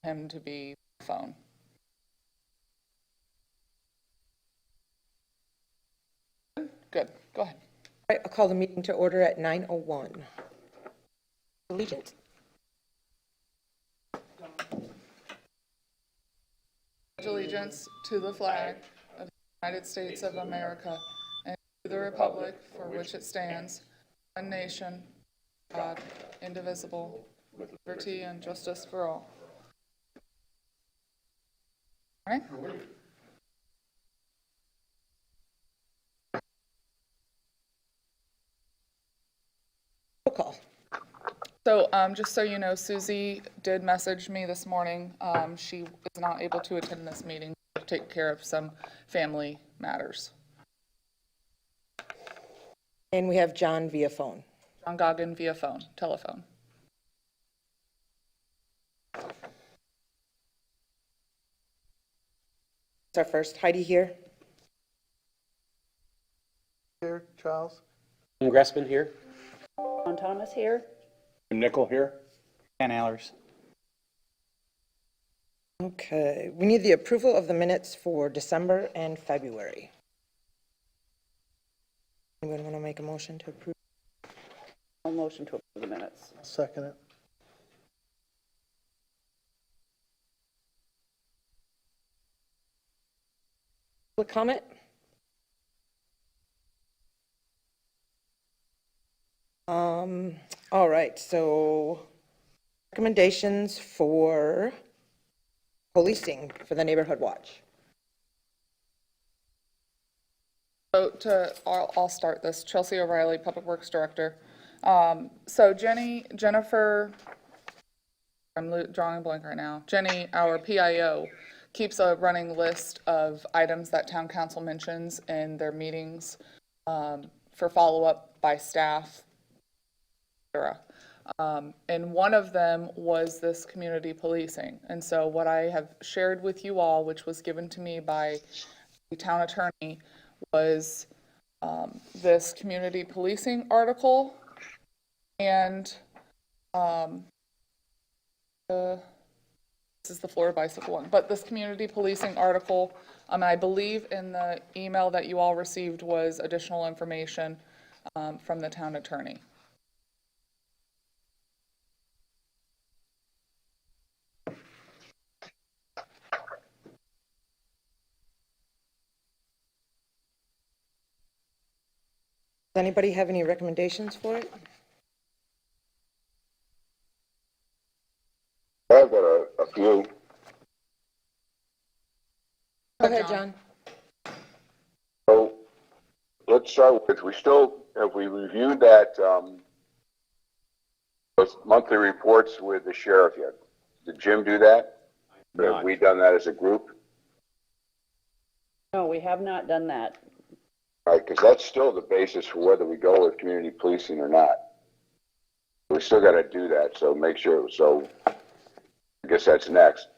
him to be phone. Good, go ahead. All right, I'll call the meeting to order at 9:01. Allegiance. Allegiance to the flag of the United States of America and to the republic for which it stands, one nation, God, indivisible, with liberty and justice for all. All right. Roll call. So just so you know, Susie did message me this morning. She is not able to attend this meeting to take care of some family matters. And we have John via phone. John Goggin via phone, telephone. It's our first. Heidi here. Here, Charles. Tim Gressman here. John Thomas here. Nickel here. Dan Allers. Okay, we need the approval of the minutes for December and February. Anyone want to make a motion to approve? I'll motion to approve the minutes. I'll second it. Public comment? All right, so recommendations for policing for the neighborhood watch. So I'll start this. Chelsea O'Reilly, Public Works Director. So Jennifer, I'm drawing a blank right now. Jenny, our PIO, keeps a running list of items that town council mentions in their meetings for follow-up by staff, etc. And one of them was this community policing. And so what I have shared with you all, which was given to me by the town attorney, was this community policing article and this is the Florida bicycle one, but this community policing article, I believe in the email that you all received was additional information from the town attorney. Does anybody have any recommendations for it? I've got a few. Go ahead, John. So let's start with, have we reviewed that, those monthly reports with the sheriff yet? Did Jim do that? Or have we done that as a group? No, we have not done that. Right, because that's still the basis for whether we go with community policing or not. We still got to do that, so make sure. So I guess that's next.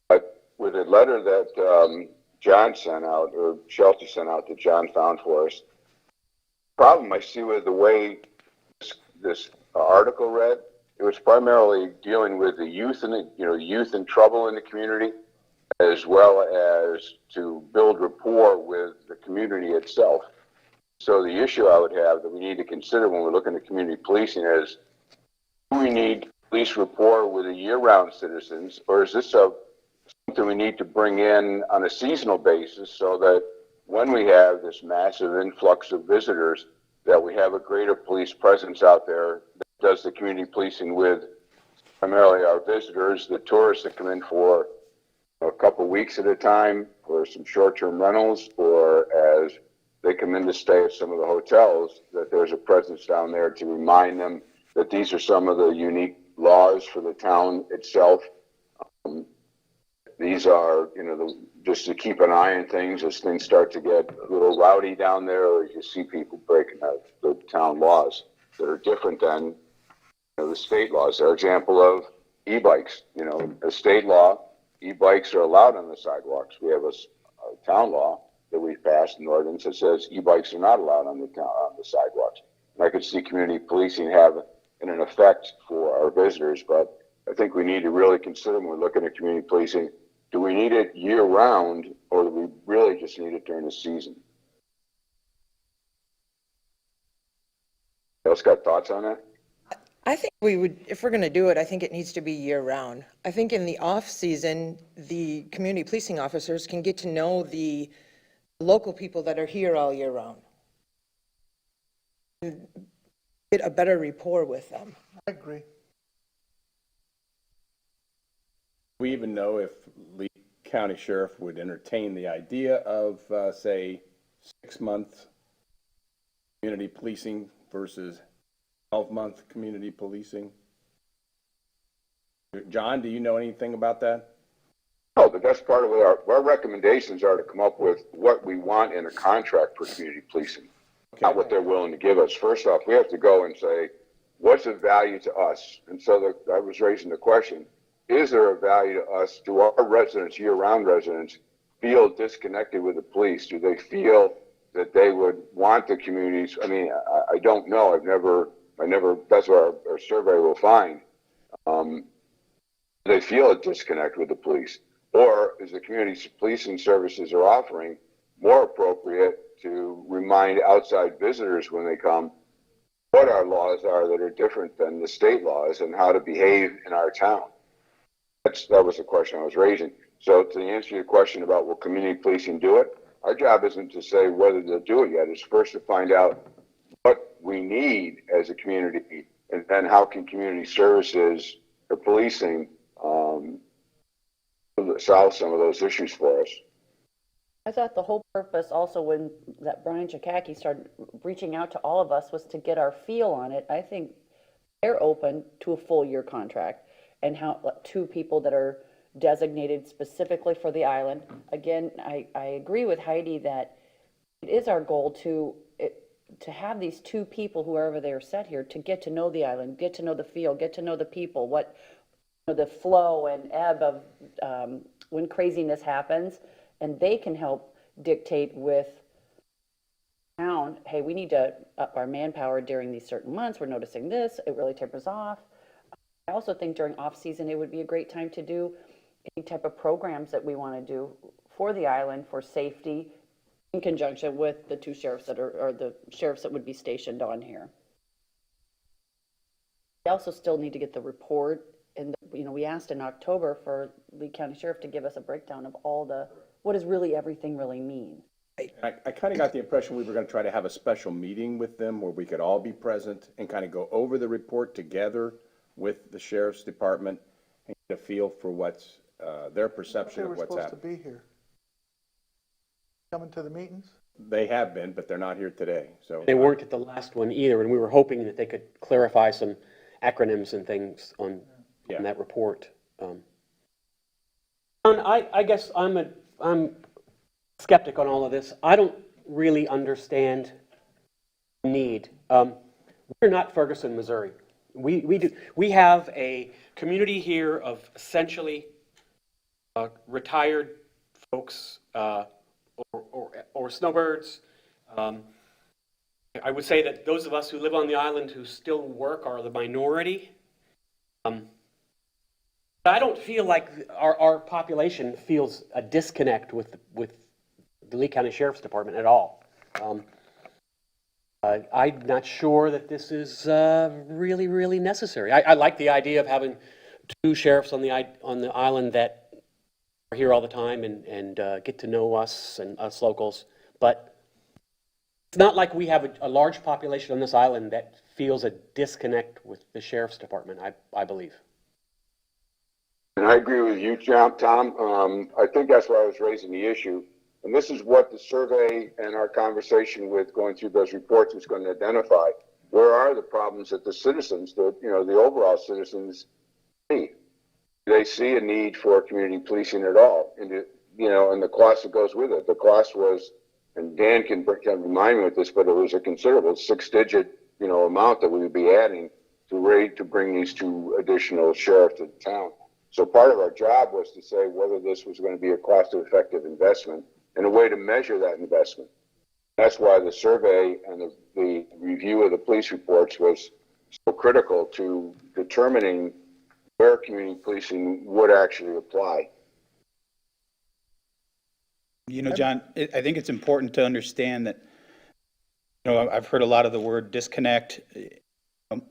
But with a letter that John sent out, or Chelsea sent out, that John found for us, problem I see with the way this article read, it was primarily dealing with the youth and youth in trouble in the community, as well as to build rapport with the community itself. So the issue I would have that we need to consider when we're looking at community policing is, do we need police rapport with the year-round citizens, or is this something we need to bring in on a seasonal basis so that when we have this massive influx of visitors, that we have a greater police presence out there that does the community policing with primarily our visitors, the tourists that come in for a couple weeks at a time for some short-term rentals, or as they come in to stay at some of the hotels, that there's a presence down there to remind them that these are some of the unique laws for the town itself. These are, just to keep an eye on things as things start to get a little rowdy down there, or you see people breaking the town laws that are different than the state laws. They're an example of e-bikes. A state law, e-bikes are allowed on the sidewalks. We have a town law that we've passed, an ordinance that says e-bikes are not allowed on the sidewalks. And I could see community policing have an effect for our visitors, but I think we need to really consider when we're looking at community policing, do we need it year round or do we really just need it during the season? Else got thoughts on that? I think we would, if we're going to do it, I think it needs to be year-round. I think in the off-season, the community policing officers can get to know the local people that are here all year round. Get a better rapport with them. I agree. We even know if Lee County Sheriff would entertain the idea of, say, 6-month community policing versus 12-month community policing. John, do you know anything about that? No, but that's part of what our recommendations are, to come up with what we want in a contract for community policing, not what they're willing to give us. First off, we have to go and say, what's of value to us? And so I was raising the question, is there a value to us? Do our residents, year-round residents, feel disconnected with the police? Do they feel that they would want the communities? I mean, I don't know. I never, that's what our survey will find. They feel a disconnect with the police, or is the community policing services are offering more appropriate to remind outside visitors when they come what our laws are that are different than the state laws and how to behave in our town? That was the question I was raising. So to answer your question about will community policing do it, our job isn't to say whether they'll do it yet. It's first to find out what we need as a community, and then how can community services or policing solve some of those issues for us. I thought the whole purpose also when that Brian Chakaki started reaching out to all of us was to get our feel on it. I think they're open to a full year contract, and how 2 people that are designated specifically for the island. Again, I agree with Heidi that it is our goal to have these 2 people, whoever they're set here, to get to know the island, get to know the feel, get to know the people, what the flow and ebb of when craziness happens, and they can help dictate with town, hey, we need to up our manpower during these certain months. We're noticing this, it really tapers off. I also think during off season, it would be a great time to do any type of programs that we want to do for the island for safety in conjunction with the 2 sheriffs that are, or the sheriffs that would be stationed on here. We also still need to get the report, and we asked in October for Lee County Sheriff to give us a breakdown of all the, what does really everything really mean? I kind of got the impression we were going to try to have a special meeting with them where we could all be present and kind of go over the report together with the sheriff's department and get a feel for what's their They perception were of what's supposed to happening. be here. Coming to the meetings? They have been, but they're not here today. So They weren't at the last one either, and we were hoping that they could clarify some acronyms and things on that report. I guess I'm skeptic on all of this. I don't really understand the need. We're not Ferguson, Missouri. We have a community here of essentially retired folks or snowbirds. I would say that those of us who live on the island who still work are the minority. But I don't feel like our population feels a disconnect with the Lee County Sheriff's Department at all. I'm not sure that this is really, really necessary. I like the idea of having 2 sheriffs on the island that are here all the time and get to know us and us locals. But it's not like we have a large population on this island that feels a disconnect with the Sheriff's Department, I believe. And I agree with you, Tom. I think that's why I was raising the issue. And this is what the survey and our conversation with going through those reports is going to identify. Where are the problems that the citizens, the overall citizens see? Do they see a need for community policing at all? And and the cost that goes with it. The cost was, and Dan can remind me with this, but it was a considerable 6-digit, amount that we would be adding to bring these 2 additional sheriffs to the town. So part of our job was to say whether this was going to be a cost-effective investment and a way to measure that investment. That's why the survey and the review of the police reports was so critical to determining where community policing would actually apply. You know, John, I think it's important to understand that, you know, I've heard a lot of the word disconnect.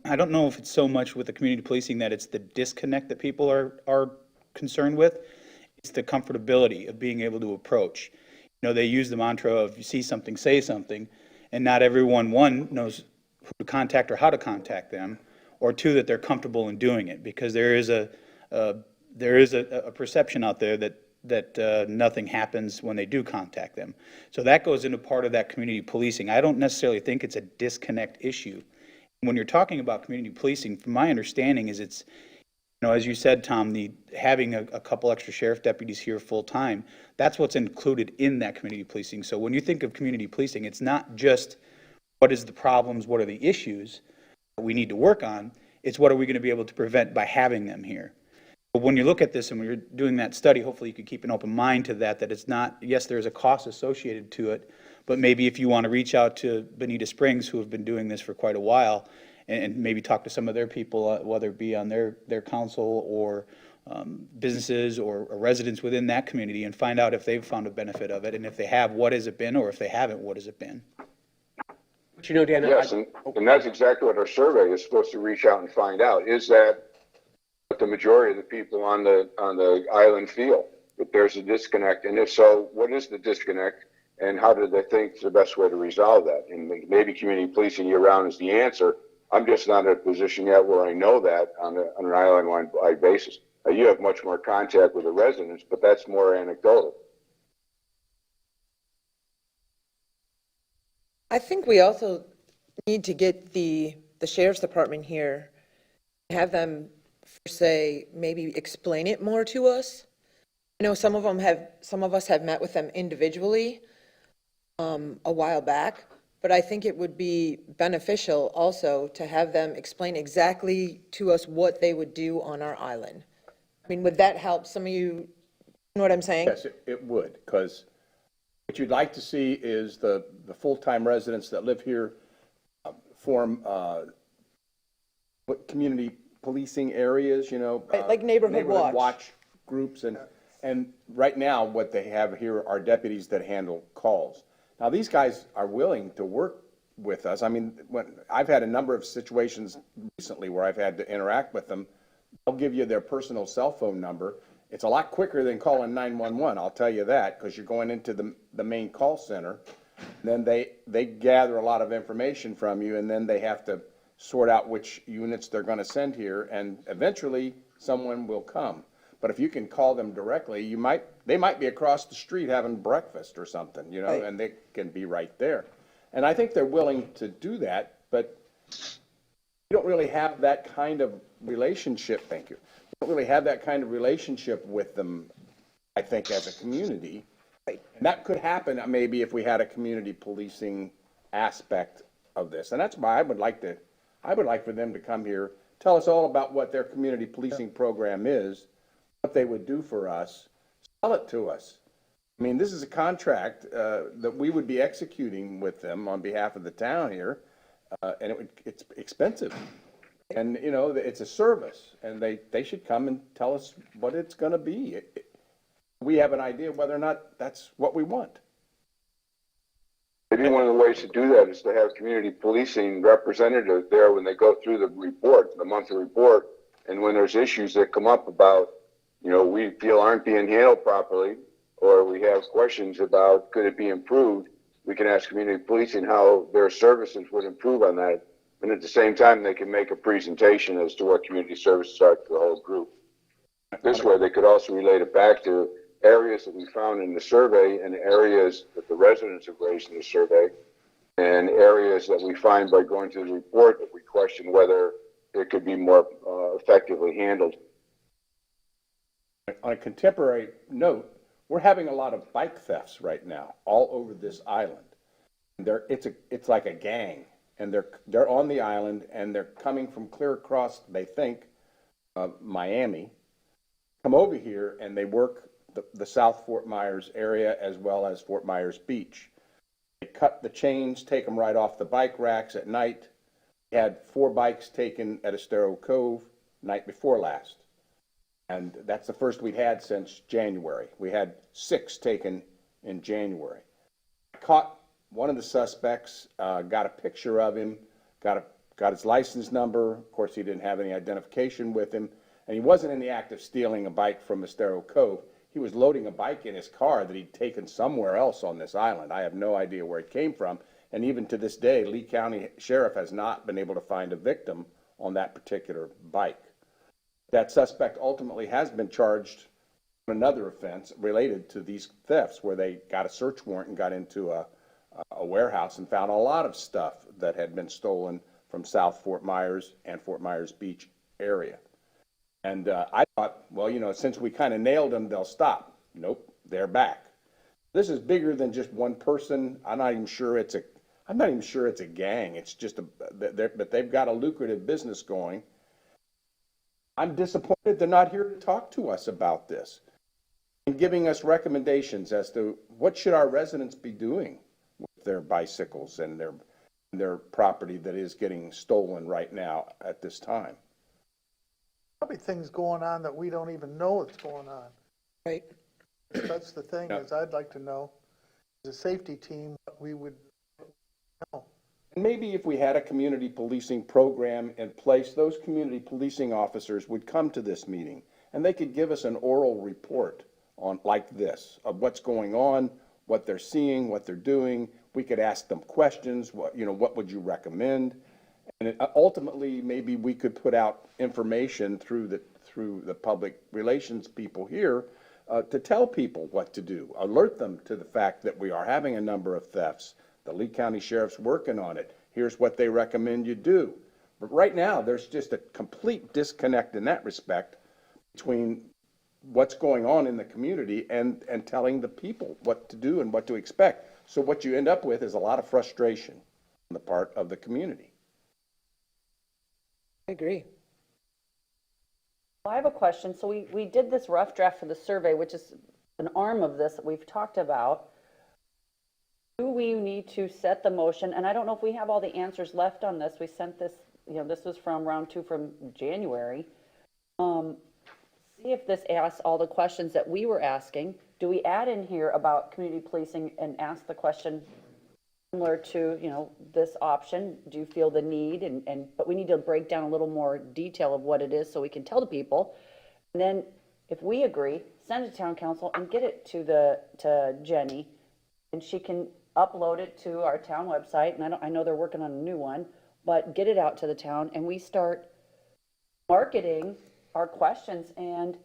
I don't know if it's so much with the community policing that it's the disconnect that people are concerned with. It's the comfortability of being able to approach. You know, they use the mantra of you see something, say something, and not everyone, one, knows who to contact or how to contact them, or two, that they're comfortable in doing it, because there is a perception out there that nothing happens when they do contact them. So that goes into part of that community policing. I don't necessarily think it's a disconnect issue. When you're talking about community policing, from my understanding is it's, you know, as you said, Tom, having a couple extra sheriff deputies here full-time, that's what's included in that community policing. So when you think of community policing, it's not just what is the problems, what are the issues that we need to work on, it's what are we going to be able to prevent by having them here. But when you look at this and when you're doing that study, hopefully you could keep an open mind to that it's not, yes, there's a cost associated to it, but maybe if you want to reach out to Bonita Springs, who have been doing this for quite a while, and maybe talk to some of their people, whether it be on their council or businesses or residents within that community, and find out if they've found a benefit of it, and if they have, what has it been, or if they haven't, what has it been? But you know, Dan, Yes, and that's exactly what our survey is supposed to reach out and find out, is that what the majority of the people on the island feel, that there's a disconnect, and if so, what is the disconnect, and how do they think the best way to resolve that? And maybe community policing year-round is the answer. I'm just not in a position yet where I know that on an island-wide basis. You have much more contact with the residents, but that's more anecdotal. I think we also need to get the sheriff's department here, have them, say, maybe explain it more to us. I know some of us have met with them individually a while back, but I think it would be beneficial also to have them explain exactly to us what they would do on our island. I mean, would that help some of you know what I'm saying? Yes, it would, because what you'd like to see is the full-time residents that live here form what community policing areas, you know. Right, like neighborhood watch. Groups, and right now, what they have here are deputies that handle calls. Now, these guys are willing to work with us. I mean, when I've had a number of situations recently where I've had to interact with them, they'll give you their personal cell phone number. It's a lot quicker than calling 911, I'll tell you that, because you're going into the main call center. Then they gather a lot of information from you, and then they have to sort out which units they're going to send here, and eventually someone will come. But if you can call them directly, they might be across the street having breakfast or something, you know, Right. and they can be right there. And I think they're willing to do that, but you don't really have that kind of relationship, thank you. You don't really have that kind of relationship with them, I think, as a community. Right. And that could happen maybe if we had a community policing aspect of this. And that's why I would like for them to come here, tell us all about what their community policing program is, what they would do for us, sell it to us. I mean, this is a contract that we would be executing with them on behalf of the town here, and it's expensive. And, you know, it's a service, and they should come and tell us what it's going to be. We have an idea whether or not that's what we want. Maybe one of the ways to do that is to have community policing representatives there when they go through the report, the monthly report, and when there's issues that come up about, you know, we feel aren't being handled properly, or we have questions about could it be improved, we can ask community policing how their services would improve on that. And at the same time, they can make a presentation as to what community services are to the whole group. This way, they could also relate it back to areas that we found in the survey and areas that the residents have raised in the survey and areas that we find by going through the report that we question whether it could be more effectively handled. On a contemporary note, we're having a lot of bike thefts right now all over this island. It's like a gang, and they're on the island, and they're coming from clear across, they think, Miami, come over here, and they work the South Fort Myers area as well as Fort Myers Beach. They cut the chains, take them right off the bike racks at night. We had 4 bikes taken at Estero Cove night before last. And that's the first we'd had since January. We had 6 taken in January. Caught one of the suspects, got a picture of him, got his license number. Of course, he didn't have any identification with him, and he wasn't in the act of stealing a bike from Estero Cove. He was loading a bike in his car that he'd taken somewhere else on this island. I have no idea where it came from, and even to this day, Lee County Sheriff has not been able to find a victim on that particular bike. That suspect ultimately has been charged on another offense related to these thefts, where they got a search warrant and got into a warehouse and found a lot of stuff that had been stolen from South Fort Myers and Fort Myers Beach area. And I thought, well, you know, since we kind of nailed them, they'll stop. Nope, they're back. This is bigger than just one person. I'm not even sure it's a gang. It's just but they've got a lucrative business going. I'm disappointed they're not here to talk to us about this and giving us recommendations as to what should our residents be doing with their bicycles and their property that is getting stolen right now at this time. Probably things going on that we don't even know what's going on. Right. That's the thing, Yeah. is I'd like to know, as a safety team, what we would know. And maybe if we had a community policing program in place, those community policing officers would come to this meeting and they could give us an oral report on like this of what's going on, what they're seeing, what they're doing. We could ask them questions. What would you recommend? And ultimately, maybe we could put out information through the public relations people here to tell people what to do, alert them to the fact that we are having a number of thefts. The Lee County Sheriff's working on it. Here's what they recommend you do. But right now, there's just a complete disconnect in that respect between what's going on in the community and telling the people what to do and what to expect. So what you end up with is a lot of frustration on the part of the community. I agree. Well, I have a question. So we did this rough draft for the survey, which is an arm of this that we've talked about. Do we need to set the motion? And I don't know if we have all the answers left on this. We sent this, this was from round 2 from January. See if this asks all the questions that we were asking. Do we add in here about community policing and ask the question similar to, this option? Do you feel the need? But we need to break down a little more detail of what it is so we can tell the people. And then if we agree, send it to town council and get it to Jenny, and she can upload it to our town website. And I know they're working on a new one, but get it out to the town and we start marketing our questions. And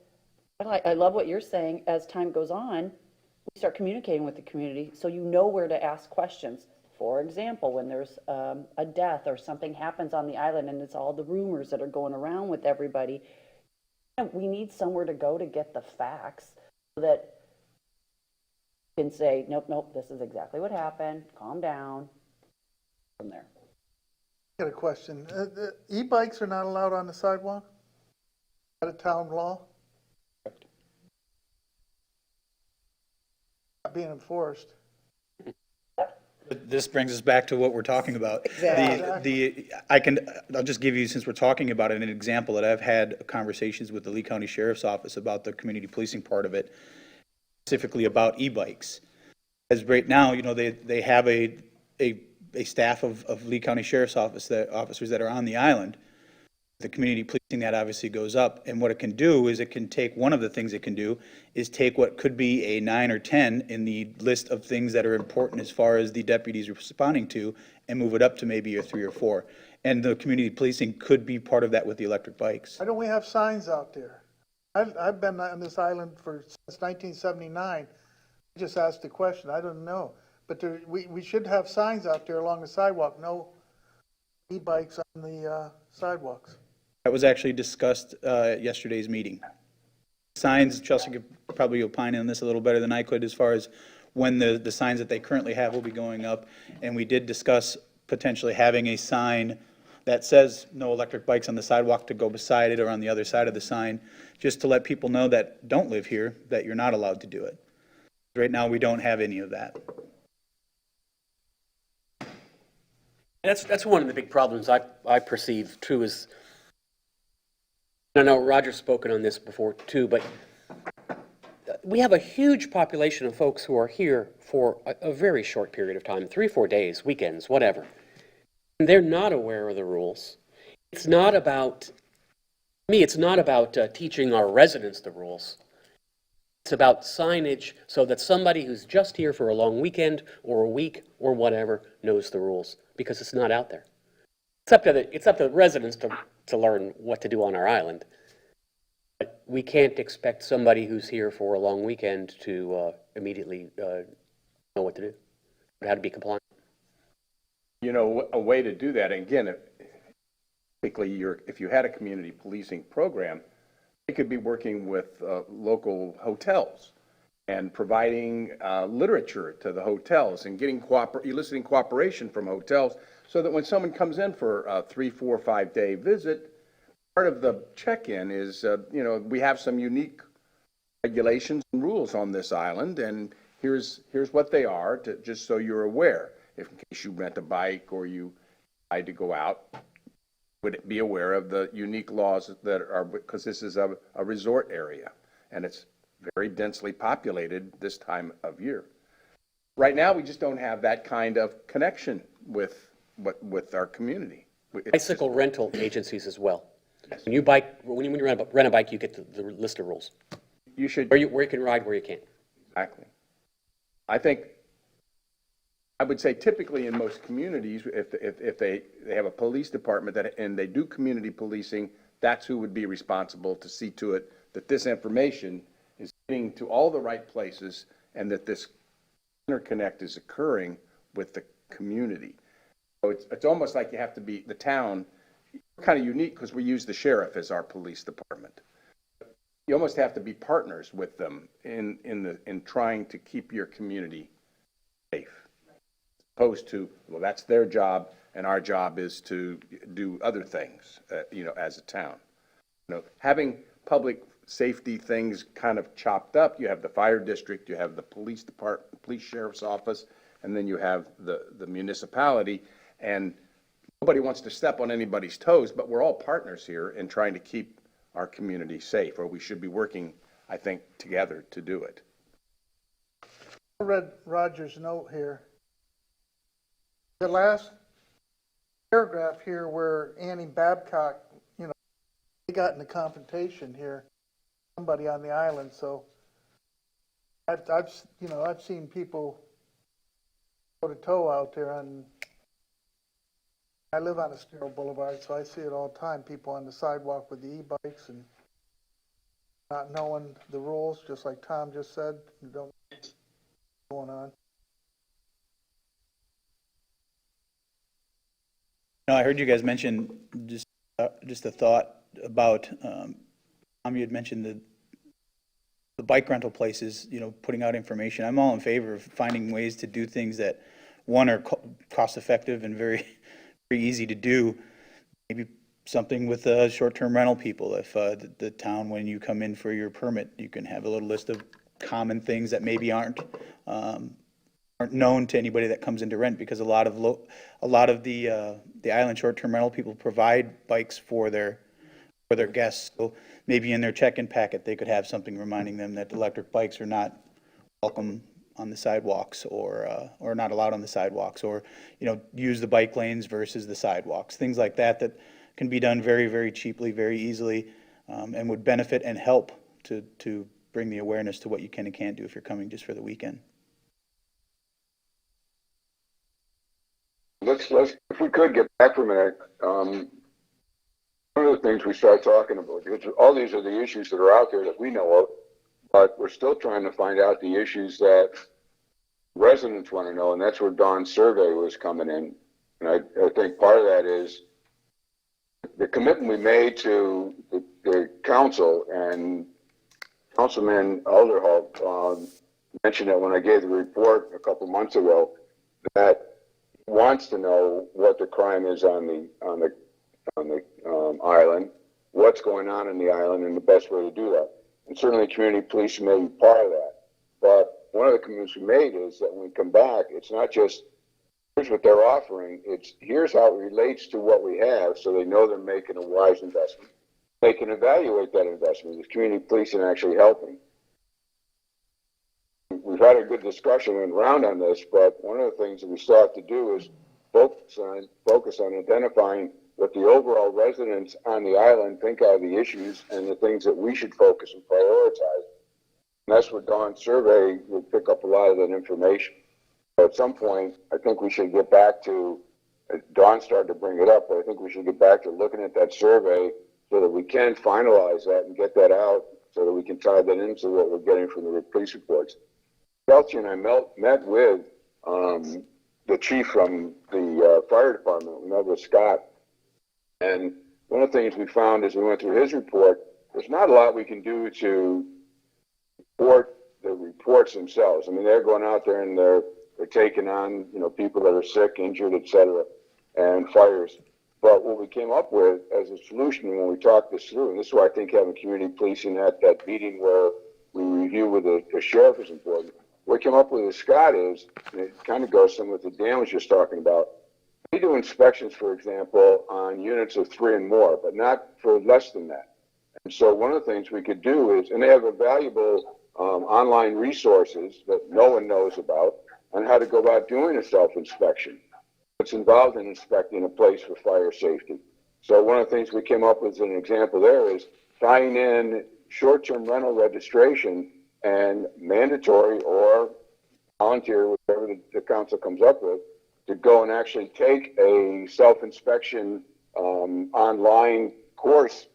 I love what you're saying. As time goes on, we start communicating with the community so you know where to ask questions. For example, when there's a death or something happens on the island and it's all the rumors that are going around with everybody, we need somewhere to go to get the facts so that you can say, nope, this is exactly what happened, calm down, from there. I got a question. The e-bikes are not allowed on the sidewalk? Is that a town law? Not being enforced. This brings us back to what we're talking about. Exactly. I'll just give you, since we're talking about it, an example that I've had conversations with the Lee County Sheriff's Office about the community policing part of it, specifically about e-bikes. As right now, they have a staff of Lee County Sheriff's Office, officers that are on the island. The community policing, that obviously goes up, and what it can do is it can take, one of the things it can do is take what could be a 9 or 10 in the list of things that are important as far as the deputies responding to, and move it up to maybe a 3 or 4. And the community policing could be part of that with the electric bikes. Why don't we have signs out there? I've been on this island since 1979. I just asked the question, I don't know. But we should have signs out there along the sidewalk, no e-bikes on the sidewalks. That was actually discussed at yesterday's meeting. Signs, Chelsea could probably opine on this a little better than I could as far as when the signs that they currently have will be going up. And we did discuss potentially having a sign that says no electric bikes on the sidewalk to go beside it or on the other side of the sign, just to let people know that don't live here, that you're not allowed to do it. Right now, we don't have any of that. That's one of the big problems I perceive too, is I know Roger's spoken on this before too, but we have a huge population of folks who are here for a very short period of time, 3-4 days, weekends, whatever. And they're not aware of the rules. It's not about, me, it's not about teaching our residents the rules. It's about signage so that somebody who's just here for a long weekend or a week or whatever knows the rules, because it's not out there. It's up to the residents to learn what to do on our island. But we can't expect somebody who's here for a long weekend to immediately know what to do, how to be compliant. You know, a way to do that, and again, typically if you had a community policing program, they could be working with local hotels and providing literature to the hotels and getting eliciting cooperation from hotels so that when someone comes in for a 3, 4, 5-day visit, part of the check-in is, you know, we have some unique regulations and rules on this island, and here's what they are, just so you're aware. If in case you rent a bike or you decide to go out, would be aware of the unique laws that are, because this is a resort area, and it's very densely populated this time of year. Right now, we just don't have that kind of connection with our community. Bicycle rental agencies as well. When you rent a bike, you get the list of rules. You should. Where you can ride, where you can't. Exactly. I would say typically in most communities, if they have a police department and they do community policing, that's who would be responsible to see to it that this information is getting to all the right places and that this interconnect is occurring with the community. So it's almost like you have to be, the town, kind of unique because we use the sheriff as our police department. You almost have to be partners with them in trying to keep your community safe. Opposed to, well, that's their job, and our job is to do other things, you know, as a town. You know, having public safety things kind of chopped up, you have the fire district, you have the police department, police sheriff's office, and then you have the municipality, and nobody wants to step on anybody's toes, but we're all partners here in trying to keep our community safe, or we should be working, I think, together to do it. I read Roger's note here. The last paragraph here where Annie Babcock, you know, they got in a confrontation here, somebody on the island, so I've seen people toe to toe out there on, I live on Estero Boulevard, so I see it all the time, people on the sidewalk with the e-bikes and not knowing the rules, just like Tom just said, you don't know what's going on. No, I heard you guys mention just a thought about, you had mentioned the bike rental places, you know, putting out information. I'm all in favor of finding ways to do things that, one, are cost effective and very, very easy to do. Maybe something with short-term rental people. If the town, when you come in for your permit, you can have a little list of common things that maybe aren't known to anybody that comes in to rent, because a lot of the island short-term rental people provide bikes for their guests. So maybe in their check-in packet, they could have something reminding them that electric bikes are not welcome on the sidewalks, or not allowed on the sidewalks, or, you know, use the bike lanes versus the sidewalks. Things like that can be done very, very cheaply, very easily, and would benefit and help to bring the awareness to what you can and can't do if you're coming just for the weekend. Let's, if we could get back for a minute, one of the things we start talking about, because all these are the issues that are out there that we know of, but we're still trying to find out the issues that residents want to know, and that's where Don's survey was coming in. And I think part of that is the commitment we made to the council, and Councilman Alderholt mentioned that when I gave the report a couple months ago, that wants to know what the crime is on the island, what's going on in the island, and the best way to do that. And certainly community police may be part of that. But one of the commitments we made is that when we come back, it's not just here's what they're offering, it's here's how it relates to what we have, so they know they're making a wise investment. they can evaluate that investment. Is community policing actually helping? We've had a good discussion and round on this, but one of the things that we still have to do is focus on identifying what the overall residents on the island think are the issues and the things that we should focus and prioritize. And that's where Dawn's survey will pick up a lot of that information. So at some point, I think we should get back to, Dawn started to bring it up, but I think we should get back to looking at that survey so that we can finalize that and get that out so that we can tie that into what we're getting from the police reports. Chelsea and I met with the chief from the fire department. We met with Scott. And one of the things we found as we went through his report, there's not a lot we can do to support the reports themselves. I mean, they're going out there and they're taking on, people that are sick, injured, et cetera, and fires. But what we came up with as a solution when we talked this through, and this is why I think having community policing at that meeting where we review with the sheriff is important. What we came up with Scott is, and it kind of goes some with what Dan was just talking about, we do inspections, for example, on units of 3 and more, but not for less than that. And so one of the things we could do is, and they have a valuable online resources that no one knows about on how to go about doing a self-inspection. What's involved in inspecting a place for fire safety. So one of the things we came up with as an example there is tying in short-term rental registration and mandatory or volunteer, whatever the council comes up with, to go and actually take a self-inspection online course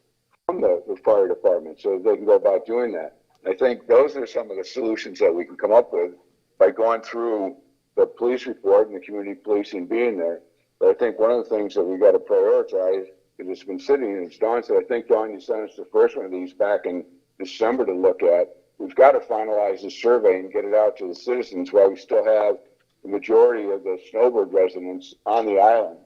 from the fire department so that they can go about doing that. I think those are some of the solutions that we can come up with by going through the police report and the community policing being there. But I think one of the things that we got to prioritize is it's been sitting, and as Dawn said, I think, Dawn, you sent us the first one of these back in December to look at. We've got to finalize the survey and get it out to the citizens while we still have the majority of the snowbird residents on the island.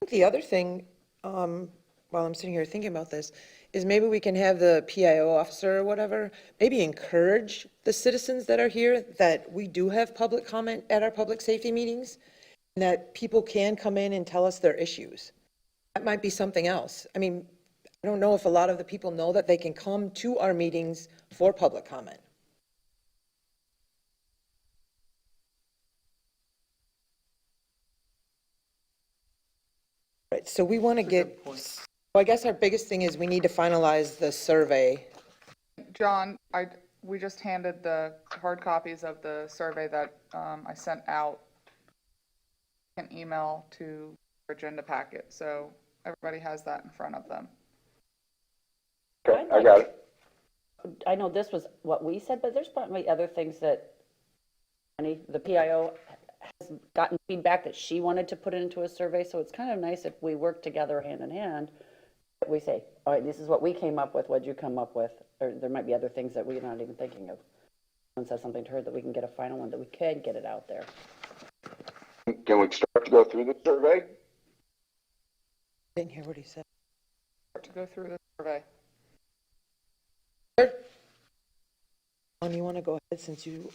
The other thing, while I'm sitting here thinking about this, is maybe we can have the PIO officer or whatever, maybe encourage the citizens that are here that we do have public comment at our public safety meetings, and that people can come in and tell us their issues. That might be something else. I mean, I don't know if a lot of the people know that they can come to our meetings for public comment. Right, so we want to get, well, I guess our biggest thing is we need to finalize the survey. John, we just handed the hard copies of the survey that I sent out, an email to your agenda packet, so everybody has that in front of them. Okay, I got it. I know this was what we said, but there's probably other things that the PIO has gotten feedback that she wanted to put into a survey, so it's kind of nice if we work together hand in hand. We say, all right, this is what we came up with, what'd you come up with? Or there might be other things that we're not even thinking of. Someone says something to her that we can get a final one, that we can get it out there. Can we start to go through the survey? Didn't hear what he said. To go through the survey. You want to go ahead since you...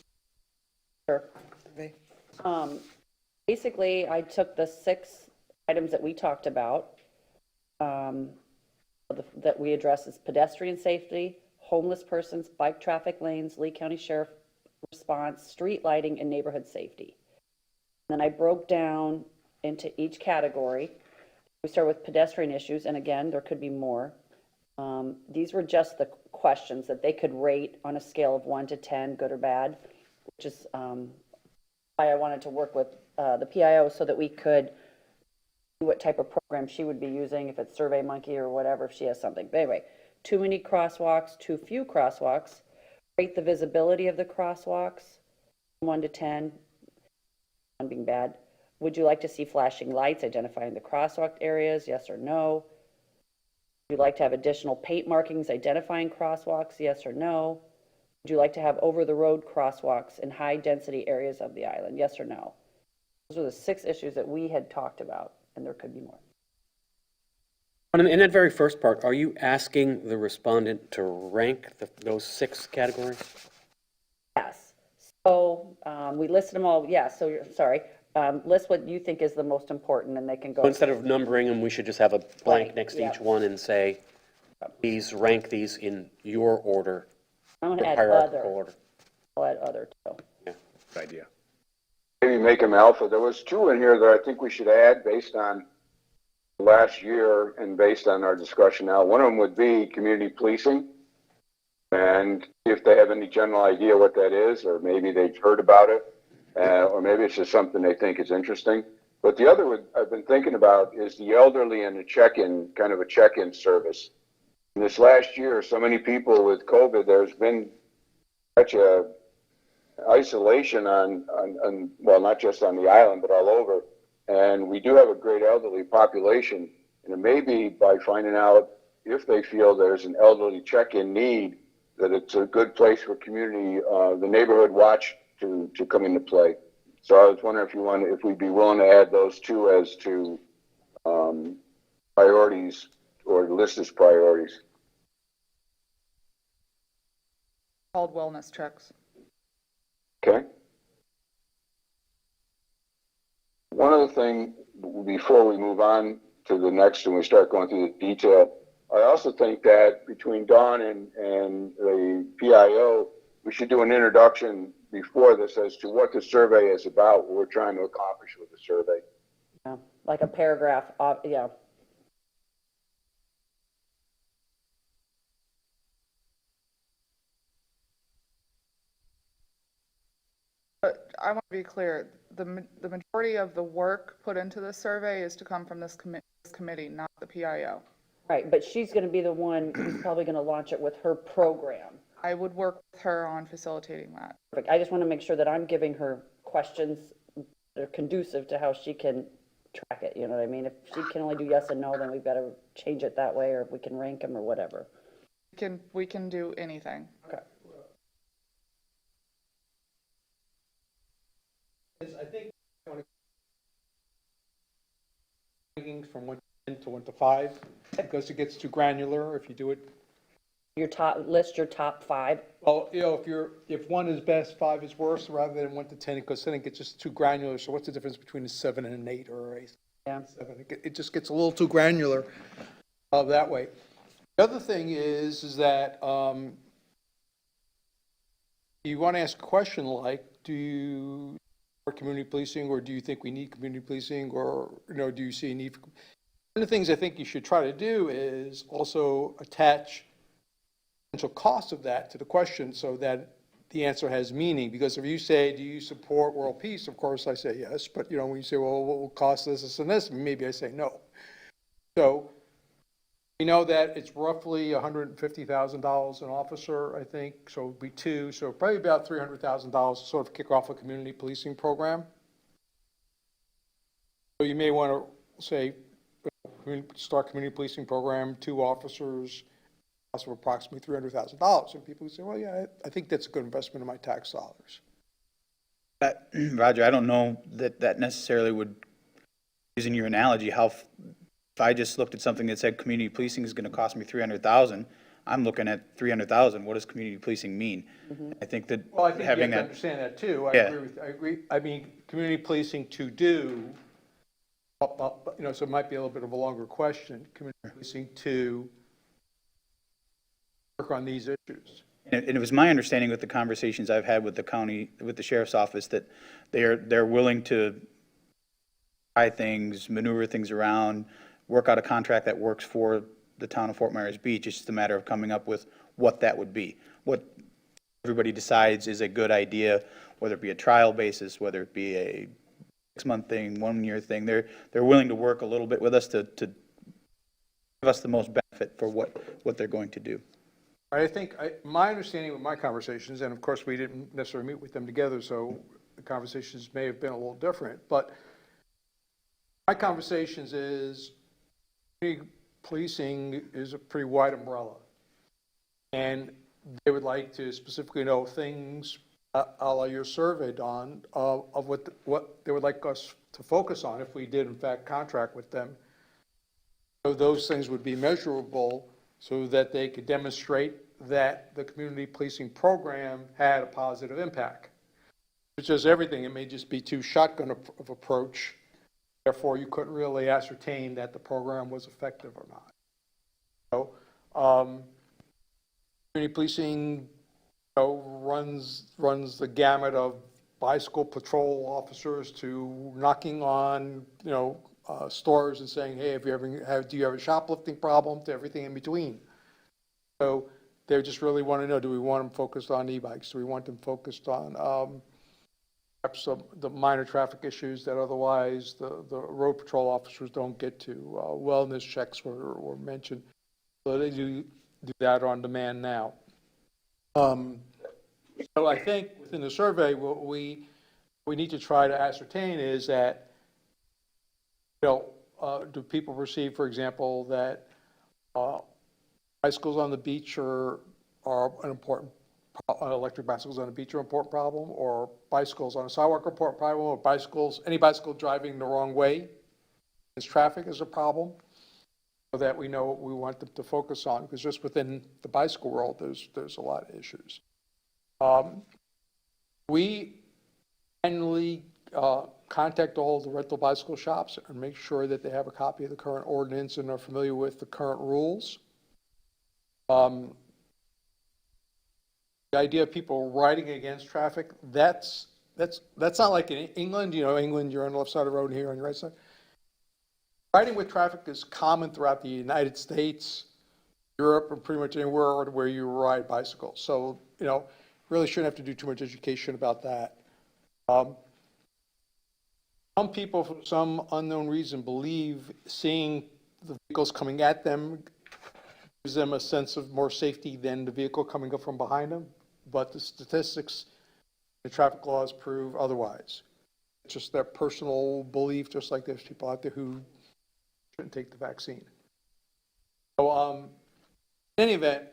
Sure. Survey. Basically, I took the 6 items that we talked about, that we addressed as pedestrian safety, homeless persons, bike traffic lanes, Lee County Sheriff response, street lighting, and neighborhood safety. And then I broke down into each category. We start with pedestrian issues, and again, there could be more. These were just the questions that they could rate on a scale of 1 to 10, good or bad, which is why I wanted to work with the PIO so that we could see what type of program she would be using, if it's SurveyMonkey or whatever, if she has something. But anyway, too many crosswalks, too few crosswalks, rate the visibility of the crosswalks, 1 to 10, 1 being bad. Would you like to see flashing lights identifying the crosswalk areas, yes or no? Would you like to have additional paint markings identifying crosswalks, yes or no? Would you like to have over-the-road crosswalks in high-density areas of the island, yes or no? Those are the 6 issues that we had talked about, and there could be more. In that very first part, are you asking the respondent to rank those 6 categories? Yes. So we listed them all. Yeah, so sorry. List what you think is the most important, and they can go. Instead of numbering them, we should just have a blank Blank, next to yeah. each one and say, please rank these in your order, I'm gonna your add hierarchical other, order. I'll add other too. Good idea. Maybe make them alpha. There was two in here that I think we should add based on last year and based on our discussion now. One of them would be community policing. And if they have any general idea what that is, or maybe they've heard about it, or maybe it's just something they think is interesting. But the other one I've been thinking about is the elderly and the check-in, kind of a check-in service. In this last year, so many people with COVID, there's been such a isolation on, well, not just on the island, but all over. And we do have a great elderly population. And it may be by finding out if they feel there's an elderly check-in need, that it's a good place for community, the neighborhood watch to come into play. So I was wondering if we'd be willing to add those two as to priorities or list as priorities. Called wellness checks. Okay. One other thing before we move on to the next and we start going through the detail, I also think that between Dawn and the PIO, we should do an introduction before this as to what the survey is about, what we're trying to accomplish with the survey. Yeah, like a paragraph, yeah. But I want to be clear, the majority of the work put into this survey is to come from this committee, not the PIO. Right, but she's gonna be the one who's probably gonna launch it with her program. I would work with her on facilitating that. Perfect. I just wanna make sure that I'm giving her questions that are conducive to how she can track it, you know what I mean? If she can only do yes and no, then we've gotta change it that way, or we can rank them or whatever. We can do anything. Okay. I think rankings from 1 to 10 to 1 to 5, because it gets too granular if you do it. List your top 5. Well, if 1 is best, 5 is worse, rather than 1 to 10, because then it gets just too granular. So what's the difference between a 7 and an 8 or a 7? It just gets a little too granular that way. The other thing is that you want to ask a question like, do you support community policing, or do you think we need community policing, or do you see a need for? One of the things I think you should try to do is also attach potential cost of that to the question so that the answer has meaning. Because if you say, do you support world peace? Of course I say yes, but when you say, well, what will cost this and this, maybe I say no. So we know that it's roughly $150,000 an officer, I think, so it would be 2, so probably about $300,000 to sort of kick off a community policing program. So you may want to say, start community policing program, 2 officers, cost of approximately $300,000. And people say, well, yeah, I think that's a good investment of my tax dollars. Roger, I don't know that necessarily would, using your analogy, if I just looked at something that said community policing is going to cost me $300,000, I'm looking at $300,000. What does community policing mean? I think that Well, I think you have having to a, understand that too. Yeah. I agree. I mean, community policing to do, so it might be a little bit of a longer question. Community policing to work on these issues. and it was my understanding with the conversations I've had with the county, with the sheriff's office, that they're willing to try things, maneuver things around, work out a contract that works for the town of Fort Myers Beach. It's just a matter of coming up with what that would be. What everybody decides is a good idea, whether it be a trial basis, whether it be a 6-month thing, 1-year thing. They're willing to work a little bit with us to give us the most benefit for what they're going to do. I think, my understanding with my conversations, and of course we didn't necessarily meet with them together, so the conversations may have been a little different, but my conversations is community policing is a pretty wide umbrella. And they would like to specifically know things, a la your survey, Don, of what they would like us to focus on if we did in fact contract with them. So those things would be measurable so that they could demonstrate that the community policing program had a positive impact. it's just everything, it may just be too shotgun of approach. Therefore, you couldn't really ascertain that the program was effective or not. So, community policing, runs the gamut of bicycle patrol officers to knocking on, stores and saying, hey, do you have a shoplifting problem, to everything in between. So they just really want to know, do we want them focused on e-bikes? Do we want them focused on perhaps the minor traffic issues that otherwise the road patrol officers don't get to? Wellness checks were mentioned. So they do that on demand now. So I think within the survey, what we need to try to ascertain is that, do people perceive, for example, that bicycles on the beach are an important, electric bicycles on the beach are an important problem, or bicycles on a sidewalk are an important problem, or any bicycle driving the wrong way as traffic is a problem, so that we know what we want them to focus on, because just within the bicycle world, there's a lot of issues. We annually contact all the rental bicycle shops and make sure that they have a copy of the current ordinance and are familiar with the current rules. The idea of people riding against traffic, that's not like in England. England, you're on the left side of the road, here on your right side. Riding with traffic is common throughout the United States, Europe, and pretty much anywhere where you ride bicycles. So, really shouldn't have to do too much education about that. Some people, for some unknown reason, believe seeing the vehicles coming at them gives them a sense of more safety than the vehicle coming up from behind them. But the statistics, the traffic laws prove otherwise. It's just their personal belief, just like there's people out there who shouldn't take the vaccine. So, in any event,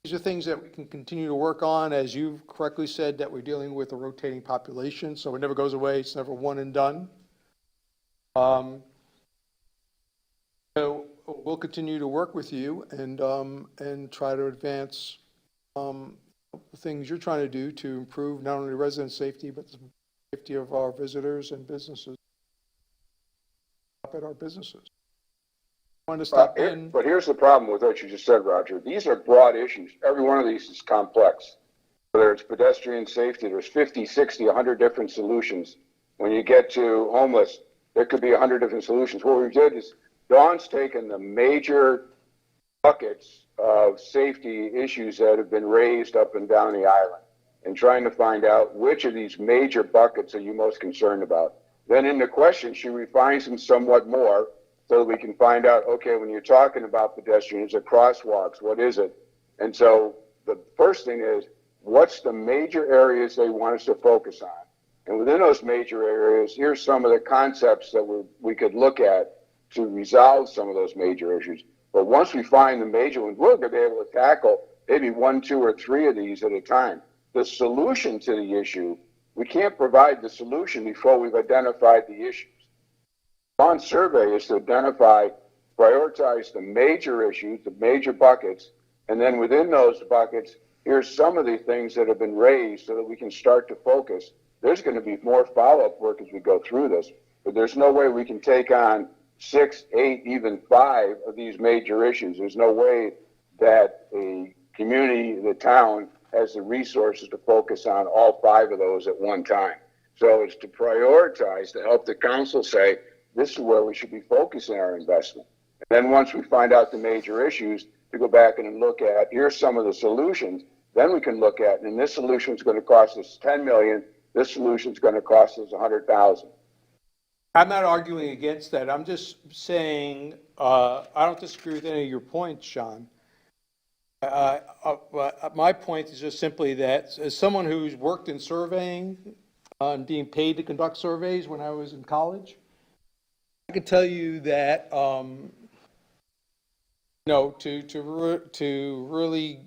these are things that we can continue to work on. As you've correctly said, that we're dealing with a rotating population, so it never goes away. It's never one and done. So we'll continue to work with you and try to advance the things you're trying to do to improve not only resident safety, but the safety of our visitors and businesses. At our businesses. I want to stop in. But here's the problem with what you just said, Roger. These are broad issues. Every one of these is complex. Whether it's pedestrian safety, there's 50, 60, 100 different solutions. When you get to homeless, there could be 100 different solutions. What we did is Dawn's taken the major buckets of safety issues that have been raised up and down the island and trying to find out which of these major buckets are you most concerned about. Then in the question, she refines them somewhat more so that we can find out, okay, when you're talking about pedestrians or crosswalks, what is it? And so the first thing is, what's the major areas they want us to focus on? And within those major areas, here's some of the concepts that we could look at to resolve some of those major issues. But once we find the major ones, we're going to be able to tackle maybe 1, 2, or 3 of these at a time. The solution to the issue, we can't provide the solution before we've identified the issues. One survey is to identify, prioritize the major issues, the major buckets, and then within those buckets, here's some of the things that have been raised so that we can start to focus. There's going to be more follow-up work as we go through this, but there's no way we can take on 6, 8, even 5 of these major issues. There's no way that a community, the town, has the resources to focus on all 5 of those at one time. So it's to prioritize, to help the council say, this is where we should be focusing our investment. And then once we find out the major issues, to go back and look at, here's some of the solutions, then we can look at, and this solution is going to cost us $10 million, this solution is going to cost us $100,000. I'm not arguing against that. I'm just saying, I don't disagree with any of your points, Sean. My point is just simply that as someone who's worked in surveying and being paid to conduct surveys when I was in college, I can tell you that to really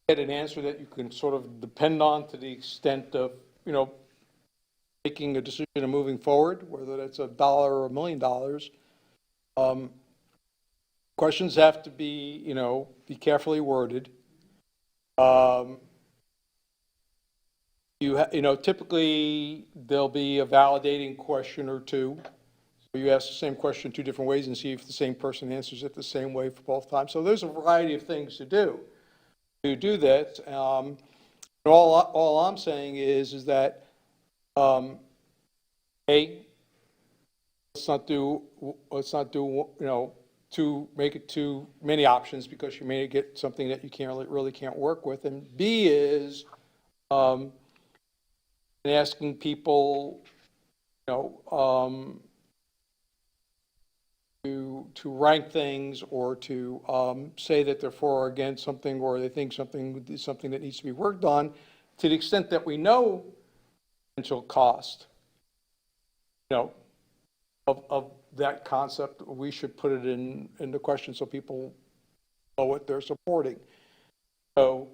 get an answer that you can sort of depend on to the extent of making a decision of moving forward, whether that's $1 or $1 million. Questions have to be be carefully worded. typically there'll be a validating question or two. So you ask the same question two different ways and see if the same person answers it the same way for both times. So there's a variety of things to do that. All I'm saying is that, A, let's not do, make it too many options because you may get something that you really can't work with. And B is, asking people, to rank things or to say that they're for or against something, or they think something is something that needs to be worked on, to the extent that we know potential cost, of that concept, we should put it in the question so people know what they're supporting. So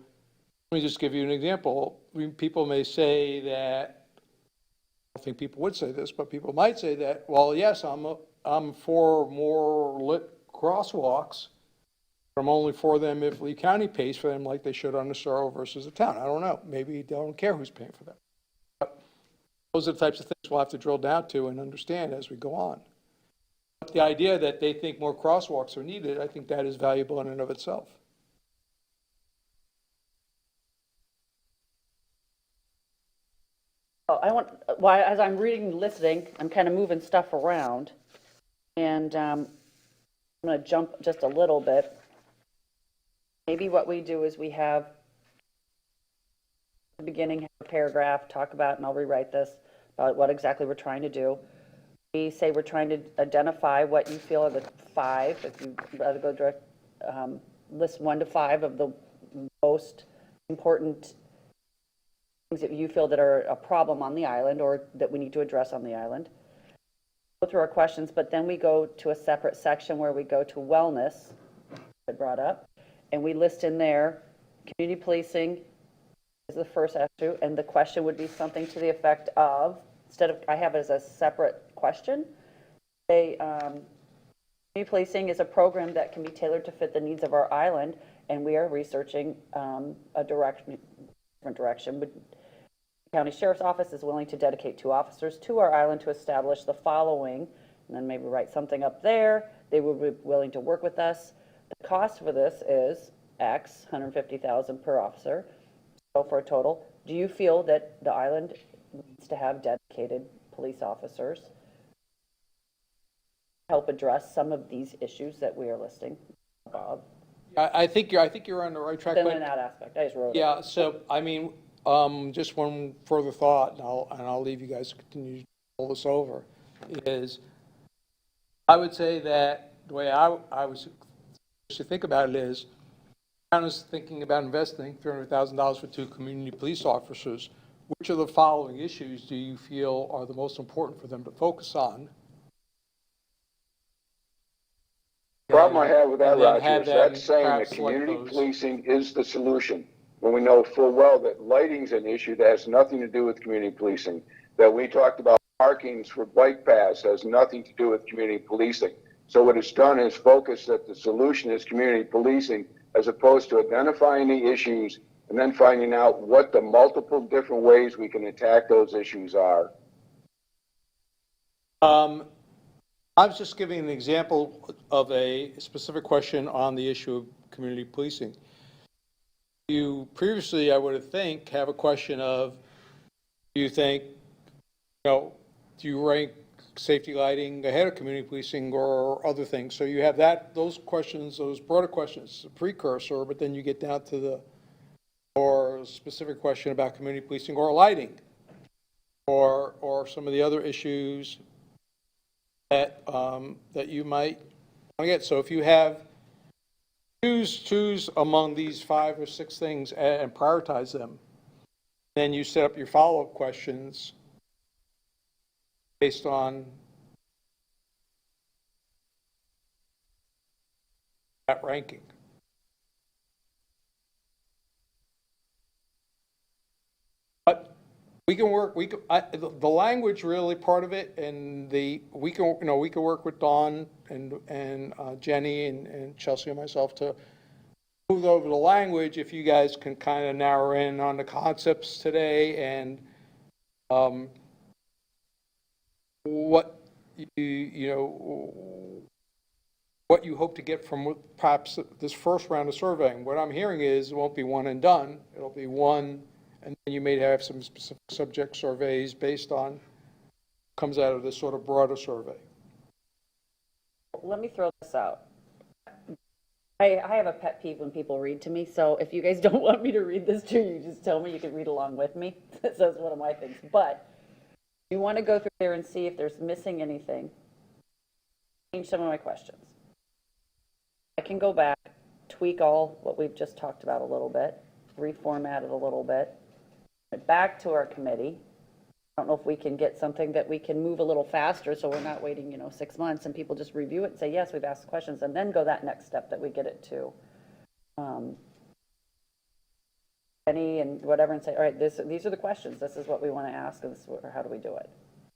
let me just give you an example. People may say that, I don't think people would say this, but people might say that, well, yes, I'm for more lit crosswalks, but I'm only for them if Lee County pays for them like they should on the Sorrow versus the town. I don't know. Maybe they don't care who's paying for them. But those are the types of things we'll have to drill down to and understand as we go on. But the idea that they think more crosswalks are needed, I think that is valuable in and of itself. As I'm reading, listening, I'm kind of moving stuff around. And I'm going to jump just a little bit. Maybe what we do is we have the beginning, have a paragraph, talk about, and I'll rewrite this, about what exactly we're trying to do. We say we're trying to identify what you feel are the 5, if you rather go direct, list 1 to 5 of the most important things that you feel that are a problem on the island or that we need to address on the island. Go through our questions, but then we go to a separate section where we go to wellness, I brought up, and we list in there community policing is the first issue, and the question would be something to the effect of, instead of, I have it as a separate question, community policing is a program that can be tailored to fit the needs of our island, and we are researching a different direction. County Sheriff's Office is willing to dedicate 2 officers to our island to establish the following, and then maybe write something up there. They would be willing to work with us. The cost for this is X, $150,000 per officer, so for a total. Do you feel that the island needs to have dedicated police officers to help address some of these issues that we are listing, Bob? I think you're on the right track. Then in that aspect, I just wrote it. Yeah, so, I mean, just one further thought, and I'll leave you guys to continue to pull this over, is I would say that the way I should think about it is, I was thinking about investing $300,000 for 2 community police officers. Which of the following issues do you feel are the most important for them to focus on? The problem I have with that, And then Roger, have is that's them saying that perhaps select community those. policing is the solution, when we know full well that lighting's an issue that has nothing to do with community policing, that we talked about markings for bike paths has nothing to do with community policing. So what it's done is focus that the solution is community policing, as opposed to identifying the issues and then finding out what the multiple different ways we can attack those issues are. I was just giving an example of a specific question on the issue of community policing. You previously, I would think, have a question of, do you think, do you rank safety lighting ahead of community policing or other things? So you have those questions, those broader questions, a precursor, but then you get down to the more specific question about community policing or lighting, or some of the other issues that that you might want to get. So if you have choose among these 5 or 6 things and prioritize them, then you set up your follow-up questions based on that ranking. But we can work, the language really part of it, and we can work with Dawn and Jenny and Chelsea and myself to smooth over the language, if you guys can kind of narrow in on the concepts today and what what you hope to get from perhaps this first round of surveying. What I'm hearing is it won't be one and done. It'll be one, and then you may have some specific subject surveys based on comes out of this sort of broader survey. Let me throw this out. I have a pet peeve when people read to me, so if you guys don't want me to read this to you, just tell me, you can read along with me. So that's one of my things. But you want to go through there and see if there's missing anything. Change some of my questions. I can go back, tweak all what we've just talked about a little bit, reformat it a little bit, back to our committee. I don't know if we can get something that we can move a little faster so we're not waiting, 6 months and people just review it and say, yes, we've asked questions, and then go that next step that we get it to Penny and whatever, and say, all right, these are the questions. This is what we want to ask, and how do we do it?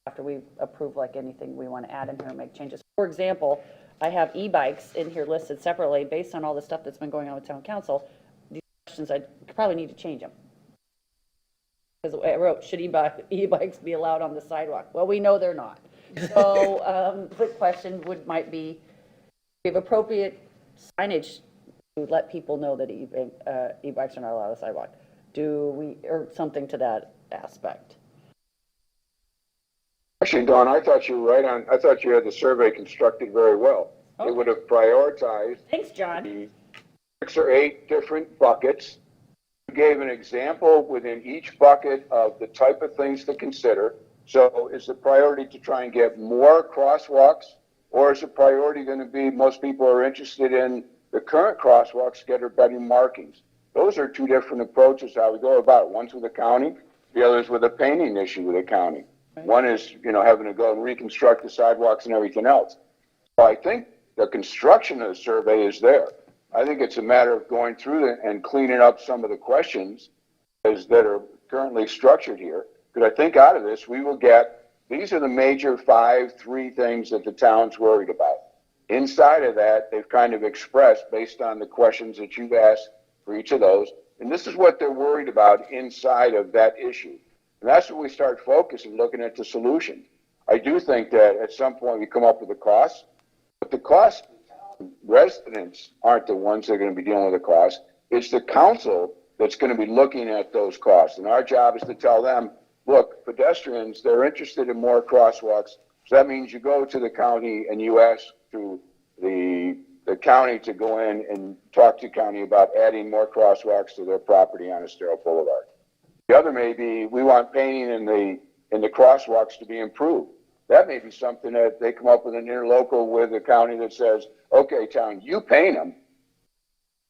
After we approve like anything we want to add in here and make changes. For example, I have e-bikes in here listed separately based on all the stuff that's been going on with town council. These questions, I probably need to change them. Because I wrote, should e-bikes be allowed on the sidewalk? Well, we know they're not. So the question might be, we have appropriate signage to let people know that e-bikes are not allowed on the sidewalk. Or something to that aspect. Actually, Dawn, I thought you were right on, I thought you had the survey constructed very well. Okay. It would have prioritized Thanks, John. the 6 or 8 different buckets. You gave an example within each bucket of the type of things to consider. So is the priority to try and get more crosswalks, or is the priority going to be most people are interested in the current crosswalks, get better markings? Those are 2 different approaches how we go about it. One's with the county, the other's with a painting issue with the county. One is, having to go and reconstruct the sidewalks and everything else. So I think the construction of the survey is there. I think it's a matter of going through it and cleaning up some of the questions that are currently structured here. Because I think out of this, we will get, these are the major 3 things that the town's worried about. Inside of that, they've kind of expressed based on the questions that you've asked for each of those. And this is what they're worried about inside of that issue. And that's when we start focusing, looking at the solution. I do think that at some point we come up with a cost, but the cost, residents aren't the ones that are going to be dealing with the cost. It's the council that's going to be looking at those costs. And our job is to tell them, look, pedestrians, they're interested in more crosswalks. So that means you go to the county and you ask through the county to go in and talk to county about adding more crosswalks to their property on Estero Boulevard. The other may be, we want painting in the crosswalks to be improved. That may be something that they come up with an interlocal with the county that says, okay, town, you paint them,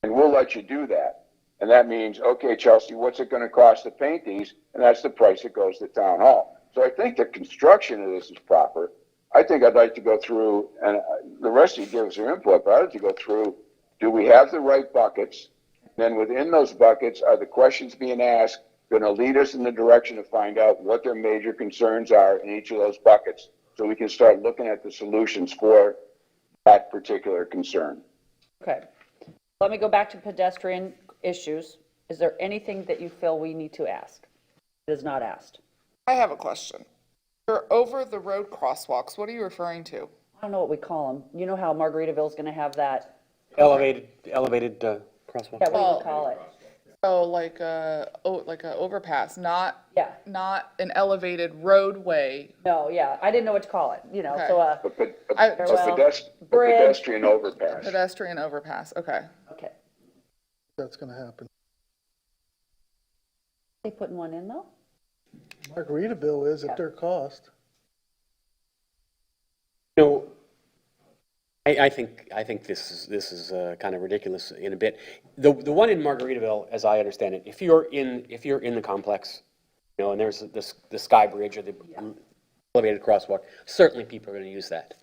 and we'll let you do that. And that means, okay, Chelsea, what's it going to cost to paint these? And that's the price that goes to town hall. So I think the construction of this is proper. I think I'd like to go through, and the rest of you give us your input, but I'd like to go through, do we have the right buckets? Then within those buckets, are the questions being asked going to lead us in the direction to find out what their major concerns are in each of those buckets so we can start looking at the solutions for that particular concern. Okay. Let me go back to pedestrian issues. Is there anything that you feel we need to ask that is not asked? I have a question. Your over-the-road crosswalks, what are you referring to? I don't know what we call them. You know how Margaritaville's going to have that? Elevated crosswalk. Yeah, what do you call it? So like a overpass, not Yeah. an elevated roadway. No, yeah, I didn't know what to call it, Okay. so, A Bridge. pedestrian overpass. Pedestrian overpass, okay. okay. That's gonna happen. They putting one in though? Margaritaville is at their cost. I think this is kind of ridiculous in a bit. The one in Margaritaville, as I understand it, if you're in the complex, and there's the sky bridge or the elevated crosswalk, certainly people are going to use that.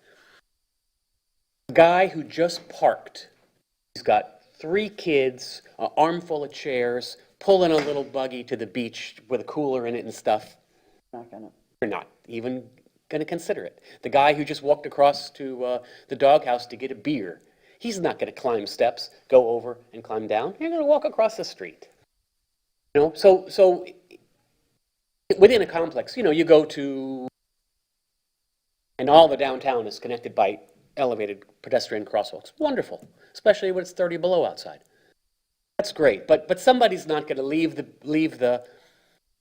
The guy who just parked, he's got 3 kids, an armful of chairs, pulling a little buggy to the beach with a cooler in it and stuff. Not gonna. You're not even going to consider it. The guy who just walked across to the doghouse to get a beer, He's not going to climb steps, go over and climb down. You're going to walk across the street. You know, so within a complex, you know, you go to, and all the downtown is connected by elevated pedestrian crosswalks. Wonderful, especially when it's 30 below outside. That's great, but somebody's not going to leave the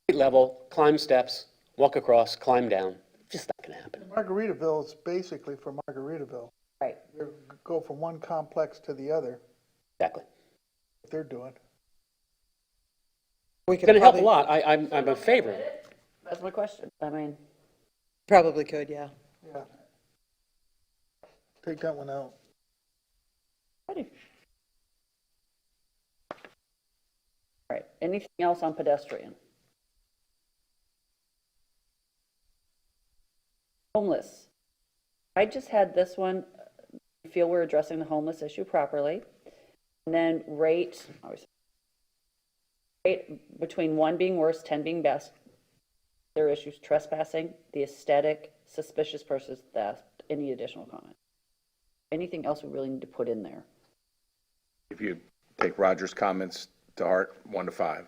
street level, climb steps, walk across, climb down. Just not going to happen. Margaritaville is basically for Margaritaville. Right. They go from one complex to the other, Exactly. what they're doing. We It's could going to help a probably, lot. I'm a favor. That's my question. I mean, probably could, yeah. Yeah. Take that one out. all right, anything else on pedestrian? Homeless. I just had this one, feel we're addressing the homeless issue properly. And then rate between 1 being worse, 10 being best. There are issues trespassing, the aesthetic, suspicious persons, theft, any additional comment? Anything else we really need to put in there? If you take Roger's comments to heart, 1 to 5.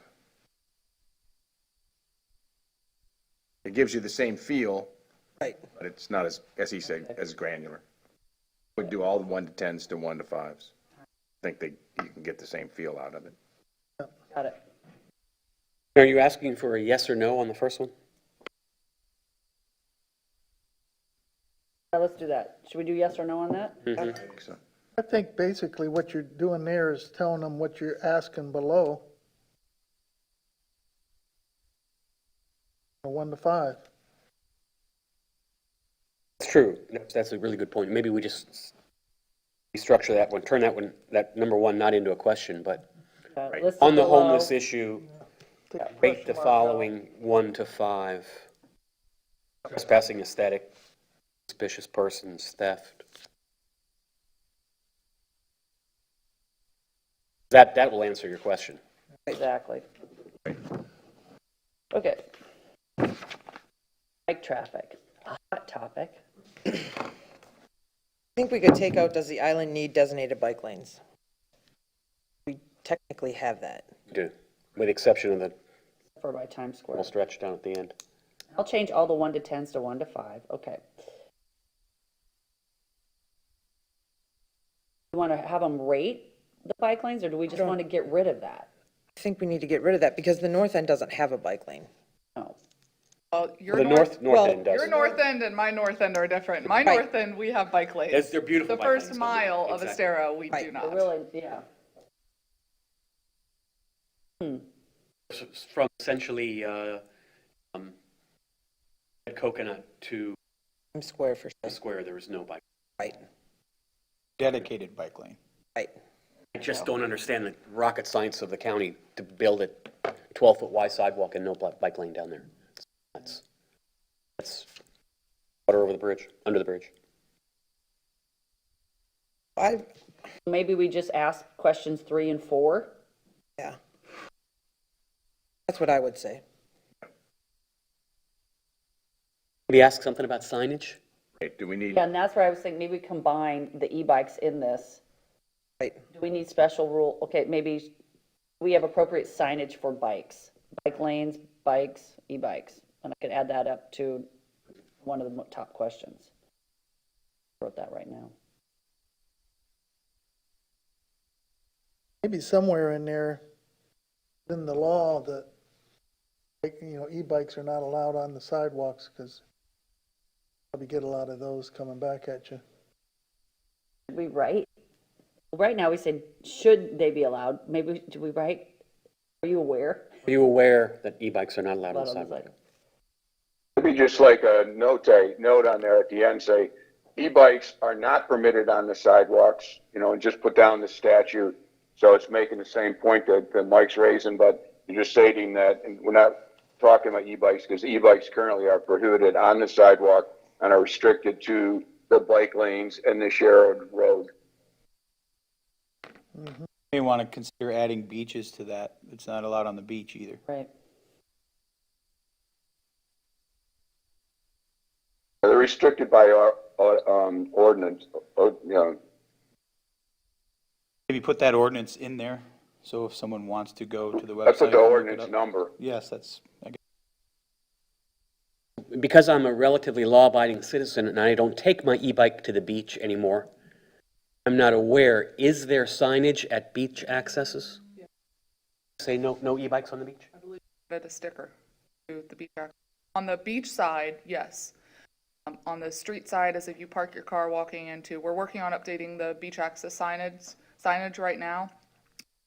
It gives you the same feel, Right. but it's not as he said, as granular. Would do all the 1 to 10s to 1 to 5s. I think you can get the same feel out of it. Got it. Are you asking for a yes or no on the first one? Let's do that. Should we do yes or no on that? I think so. I think basically what you're doing there is telling them what you're asking below. 1 to 5. It's true. That's a really good point. Maybe we just restructure that one, turn that number 1 not into a question, but Listed on the below. homeless issue, Take the rate the question mark out. following 1 to 5. Trespassing, aesthetic, suspicious persons, theft. That will answer your question. Exactly. Okay. Bike traffic, a hot topic. I think we could take out, does the island need designated bike lanes? We technically have that. We do, with the exception of the For by Times Square. little stretch down at the end. I'll change all the 1 to 10s to 1 to 5. Okay. You want to have them rate the bike lanes, or do we just want to get rid of that? I think we need to get rid of that because the north end doesn't have a bike lane. No. Well, your The north well, end does. Your north end and my north end are different. My Right. north end, we have bike lanes. They're beautiful The bike first lanes. mile of Exactly. Estero, we Right. do But not. really, yeah. From essentially Coconut to Times Square for sure. Square, there is no bike. Right, Dedicated bike lane. right. I just don't understand the rocket science of the county to build a 12-foot wide sidewalk and no bike lane down there. That's water over the bridge, under the bridge. Maybe we just ask questions 3 and 4. Yeah. That's what I would say. Maybe ask something about signage? Okay, do we need, Yeah, and that's where I was thinking, maybe combine the e-bikes in this. Right. Do we need special rule? Okay, maybe we have appropriate signage for bikes, bike lanes, bikes, e-bikes. And I could add that up to one of the top questions. Wrote that right now. Maybe somewhere in there, in the law that, like, e-bikes are not allowed on the sidewalks because probably get a lot of those coming back at you. Did we write? Right now, we said, should they be allowed? Maybe, do we write? Are you aware? Are you aware that e-bikes are not allowed on Allowed the on the sidewalk? sidewalk. Maybe just like a note on there at the end, say, e-bikes are not permitted on the sidewalks, and just put down the statute. So it's making the same point that Mike's raising, but you're just stating that, and we're not talking about e-bikes because e-bikes currently are prohibited on the sidewalk and are restricted to the bike lanes and the shared road. May want to consider adding beaches to that. It's not allowed on the beach either. Right. They're restricted by our ordinance, Maybe put that ordinance in there, so if someone wants to go to the website. That's what the and look it ordinance up. number. Yes, that's, I guess. Because I'm a relatively law-abiding citizen and I don't take my e-bike to the beach anymore, I'm not aware, is there signage at beach accesses? Say no e-bikes on the beach? Added a sticker to the beach access. On the beach side, yes. On the street side, as if you park your car walking into, we're working on updating the beach access signage right now.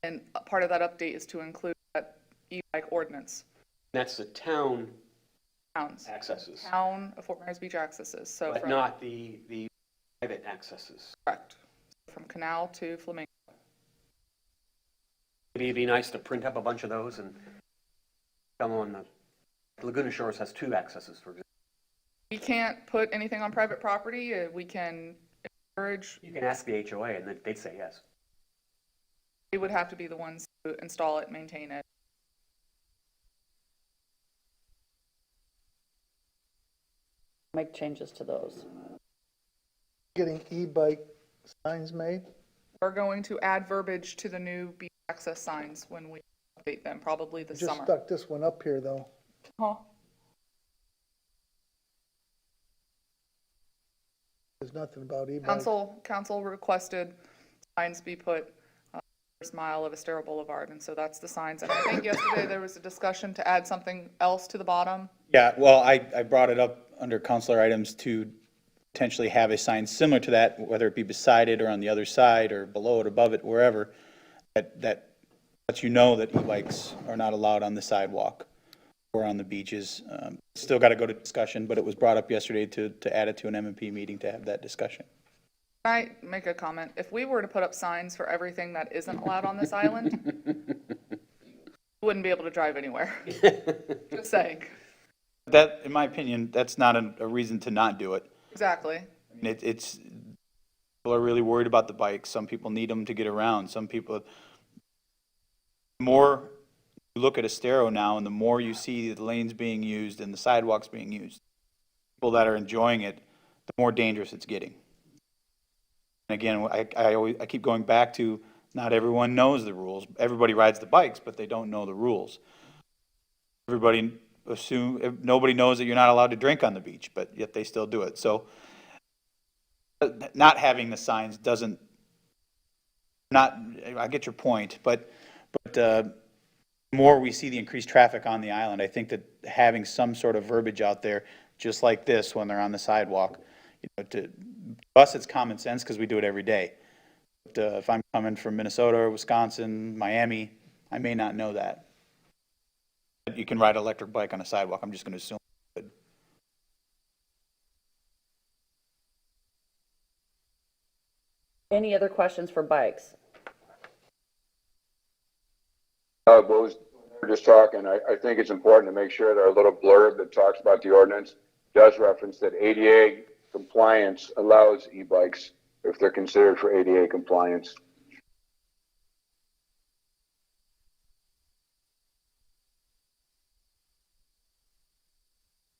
And part of that update is to include that e-bike ordinance. That's the town Towns, accesses, town of Fort Myers Beach accesses, so but from, not the private accesses. correct, from Canal to Flamingo. Maybe it'd be nice to print up a bunch of those and come on the Laguna Shores has 2 accesses, for example. We can't put anything on private property. We can encourage, You can ask the HOA and they'd say yes. they would have to be the ones to install it, maintain it. Make changes to those. Getting e-bike signs made? We're going to add verbiage to the new beach access signs when we update them, probably this Just summer. stuck this one up here, though. Huh? There's nothing about e-bikes. Council requested signs be put first mile of Estero Boulevard, and so that's the signs. And I think yesterday there was a discussion to add something else to the bottom. Yeah, well, I brought it up under counselor items to potentially have a sign similar to that, whether it be beside it or on the other side or below it, above it, wherever, that lets you know that e-bikes are not allowed on the sidewalk or on the beaches. Still got to go to discussion, but it was brought up yesterday to add it to an M&P meeting to have that discussion. Can I make a comment? If we were to put up signs for everything that isn't allowed on this island, we wouldn't be able to drive anywhere. Just saying. That, in my opinion, that's not a reason to not do it. Exactly. I mean, it's, people are really worried about the bikes. Some people need them to get around. Some people, the more you look at Estero now and the more you see the lanes being used and the sidewalks being used, people that are enjoying it, the more dangerous it's getting. And again, I keep going back to not everyone knows the rules. Everybody rides the bikes, but they don't know the rules. Everybody nobody knows that you're not allowed to drink on the beach, but yet they still do it. So not having the signs doesn't, I get your point, but the more we see the increased traffic on the island, I think that having some sort of verbiage out there, just like this when they're on the sidewalk, to us it's common sense because we do it every day. But if I'm coming from Minnesota or Wisconsin, Miami, I may not know that. You can ride an electric bike on a sidewalk, I'm just going to assume. Any other questions for bikes? What we're just talking, I think it's important to make sure that our little blurb that talks about the ordinance does reference that ADA compliance allows e-bikes if they're considered for ADA compliance.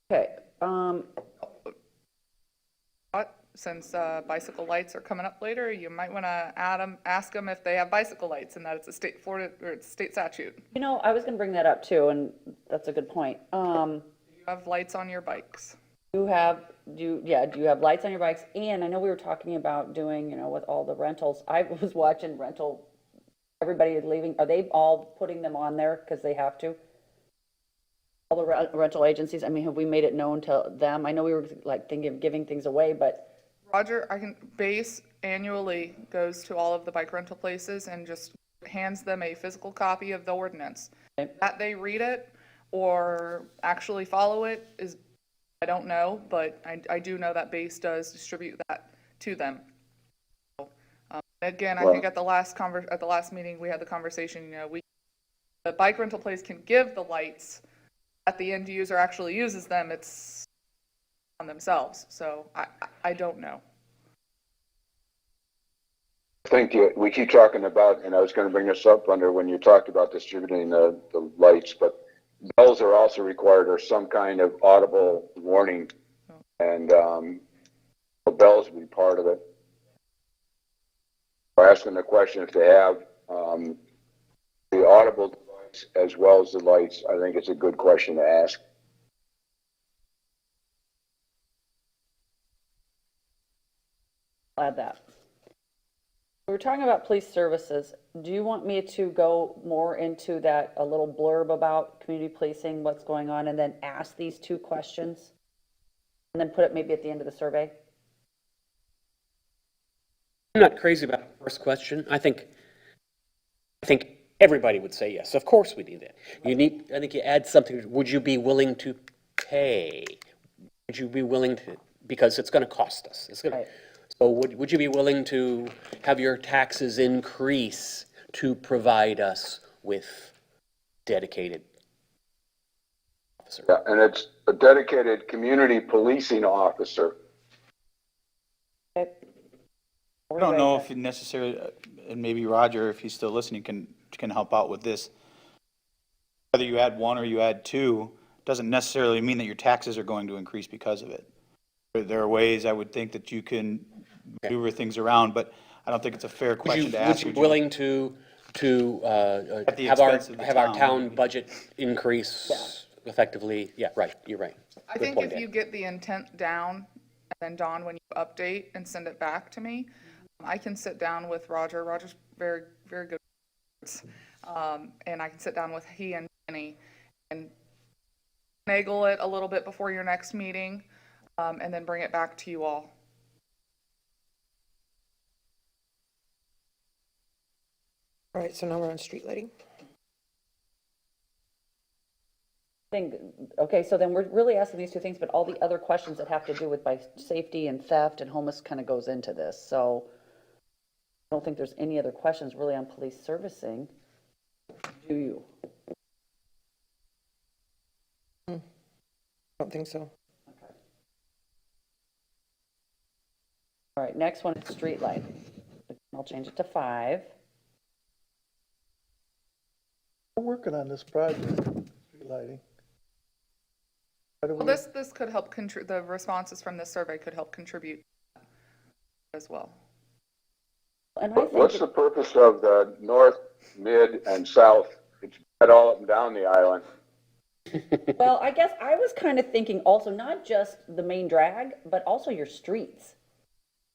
Okay, Since bicycle lights are coming up later, you might want to ask them if they have bicycle lights and that it's a state statute. you know, I was gonna bring that up too, and that's a good point. You have lights on your bikes. Do you have lights on your bikes? And I know we were talking about doing, with all the rentals. I was watching everybody is leaving. Are they all putting them on there because they have to? All the rental agencies, I mean, have we made it known to them? I know we were like thinking of giving things away, but Roger, base annually goes to all of the bike rental places and just hands them a physical copy of the ordinance. Okay. That they read it or actually follow it is, I don't know, but I do know that base does distribute that to them. Again, I think at the last meeting, we had the conversation, the bike rental place can give the lights, that the end user actually uses them, it's on themselves. So I don't know. I think we keep talking about, and I was going to bring this up under when you talked about distributing the lights, but bells are also required or some kind of audible warning, and bells would be part of it. Or asking the question if they have, the audible device as well as the lights. I think it's a good question to ask. I'll add that. We were talking about police services. Do you want me to go more into that, a little blurb about community policing, what's going on, and then ask these two questions? And then put it maybe at the end of the survey? I'm not crazy about the first question. I think everybody would say yes. Of course we need that. I think you add something, would you be willing to pay? Would you be willing to, because it's going to cost us. It's going to, Right. so would you be willing to have your taxes increase to provide us with dedicated officer? Yeah, and it's a dedicated community policing officer. Okay. I don't know if you necessarily, and maybe Roger, if he's still listening, can help out with this. Whether you add one or you add two, doesn't necessarily mean that your taxes are going to increase because of it. There are ways I would think that you can maneuver things around, but I don't think it's a fair question to ask. Would you be willing to At the have our, expense of the have our town. town budget increase effectively? Yeah, right, you're right. I Good think point, if Dan. you get the intent down, and then Dawn, when you update and send it back to me, I can sit down with Roger. Roger's very, very good. And I can sit down with he and Jenny and finagle it a little bit before your next meeting, and then bring it back to you all. All right, so now we're on street lighting. Okay, so then we're really asking these two things, but all the other questions that have to do with by safety and theft and homeless kind of goes into this. So I don't think there's any other questions really on police servicing. Do you? I don't think so. All right, next one is street lighting. I'll change it to 5. We're working on this project, street lighting. How do Well, we- this could help the responses from this survey could help contribute as well. And I What's think, the purpose of the north, mid, and south? It's spread all up and down the island. well, I guess I was kind of thinking also not just the main drag, but also your streets.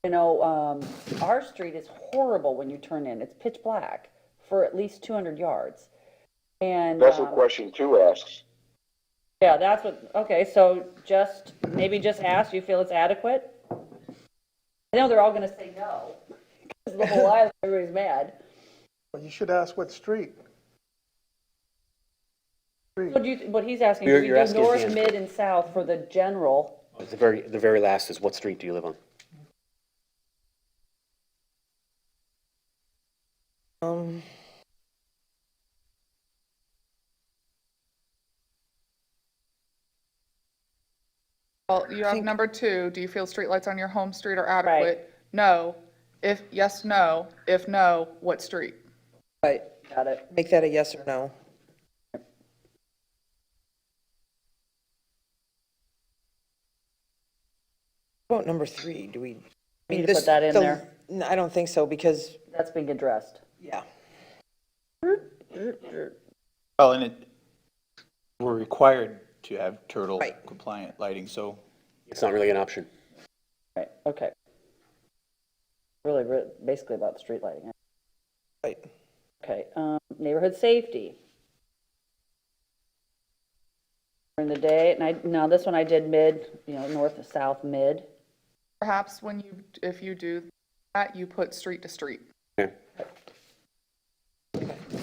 You know, our street is horrible when you turn in. It's pitch black for at least 200 yards. And That's what question 2 asks. yeah, that's what, okay, so maybe just ask, you feel it's adequate? I know they're all gonna say no, because the whole island, everybody's mad. Well, you should ask what street. What he's asking, do we You're do asking north, Dan. mid, and south for the general? The very last is, what street do you live on? Well, you have number 2, do you feel streetlights on your home street are adequate? No. If yes, no. If no, what street? Right, Got it. make that a yes or no. How about number 3, do we? I mean, Need to put that in there? No, I don't think so, because, That's being addressed. yeah. Well, and we're required to have turtle Right. compliant lighting, so It's not really an option. Right, okay. Really, basically about street lighting. Right. Okay, neighborhood safety. During the day, and now this one I did mid, north to south, mid. Perhaps if you do that, you put street to street. Okay.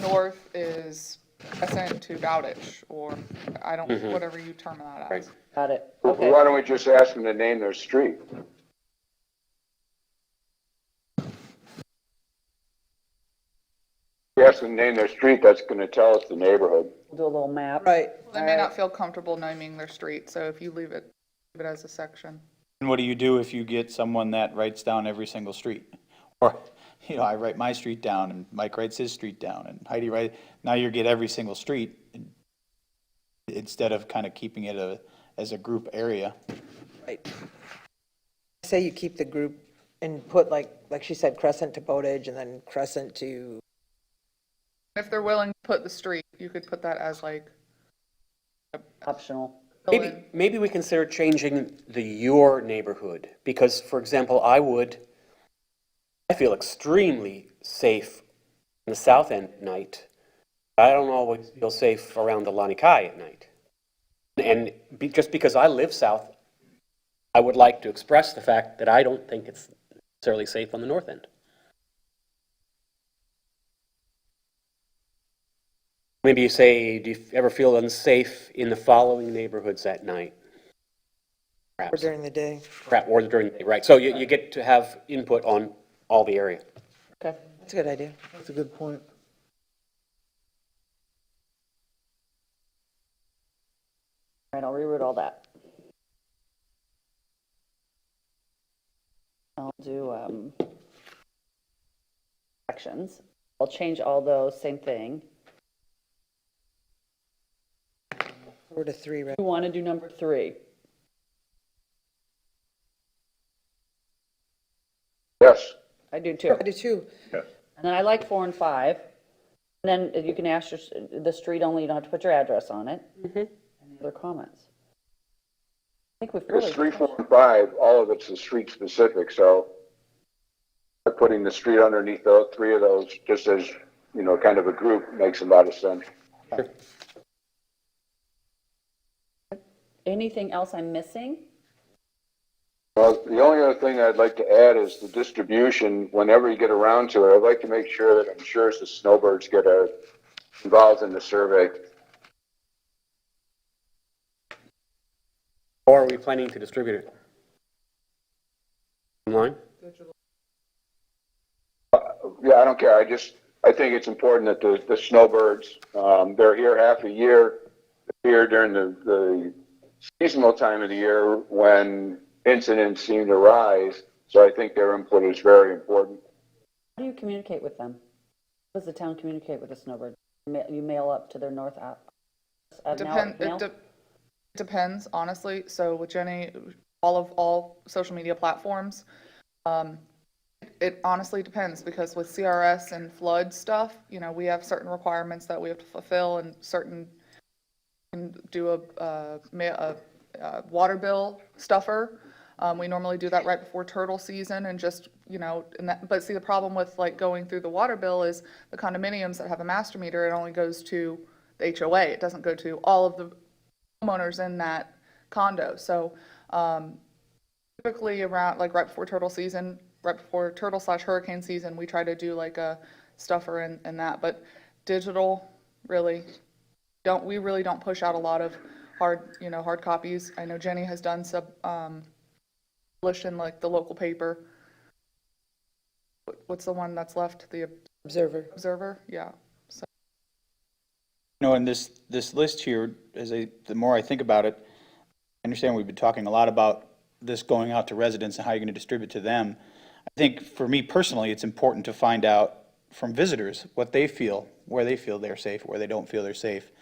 North is Crescent to Bowditch, or I don't, whatever you term that Right. as. Got it. Why Okay. don't we just ask them to name their street? If we ask them to name their street, that's gonna tell us the neighborhood. Do a little map. Right, They may not feel comfortable naming their street, so if you leave it as a section. and what do you do if you get someone that writes down every single street? Or, I write my street down, and Mike writes his street down, and Heidi now you get every single street, instead of kind of keeping it as a group area. right. Say you keep the group and put like she said, Crescent to Bowditch and then Crescent to, If they're willing to put the street, you could put that as like Optional. fill Maybe, in. maybe we consider changing the your neighborhood, because, for example, I feel extremely safe in the south end at night. I don't always feel safe around the Lani Kai at night. And just because I live south, I would like to express the fact that I don't think it's necessarily safe on the north end. Maybe you say, do you ever feel unsafe in the following neighborhoods at night? or Perhaps, during the day. or during the day, right? So you get to have input on all the area. Okay. That's a good idea. That's a good point. All right, I'll reroute all that. I'll do, sections. I'll change all those, same thing. 4 to 3, right? You want to do number 3? Yes, I do too. I do too. And then I like 4 and 5. And then you can ask the street only, you don't have to put your address on it. Any other comments? I think we've because really. 3, 4, and 5, all of it's the street specific, so by putting the street underneath the 3 of those, just as, you know, kind of a group, makes a lot of sense. Anything else I'm missing? Well, the only other thing I'd like to add is the distribution. Whenever you get around to it, I'd like to make sure that ensures the snowbirds get involved in the survey. Or are we planning to distribute it? Online? Yeah, I don't care. I think it's important that the snowbirds, they're here half a year, here during the seasonal time of the year when incidents seem to rise. So I think their input is very important. How do you communicate with them? How does the town communicate with the snowbird? You mail up to their north app? Depends, honestly. So with Jenny, all social media platforms, it honestly depends, because with CRS and flood stuff, you know, we have certain requirements that we have to fulfill, and certain can do a water bill stuffer. We normally do that right before turtle season, and just, you know, but see, the problem with like going through the water bill is the condominiums that have a master meter, it only goes to the HOA. It doesn't go to all of the homeowners in that condo. So typically around, like right before turtle season, right before turtle/hurricane season, we try to do like a stuffer and that. But digital, we really don't push out a lot of hard copies. I know Jenny has done published in like the local paper. What's the one that's left? The Observer? Yeah. So. You know, in this list here, the more I think about it, I understand we've been talking a lot about this going out to residents and how you're going to distribute to them. I think for me personally, it's important to find out from visitors what they feel, where they feel they're safe, where they don't feel they're safe.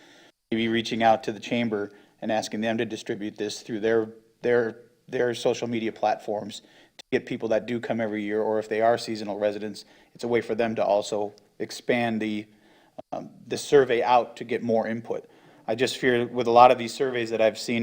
Maybe reaching out to the chamber and asking them to distribute this through their social media platforms to get people that do come every year, or if they are seasonal residents, it's a way for them to also expand the survey out to get more input. I just fear with a lot of these surveys that I've seen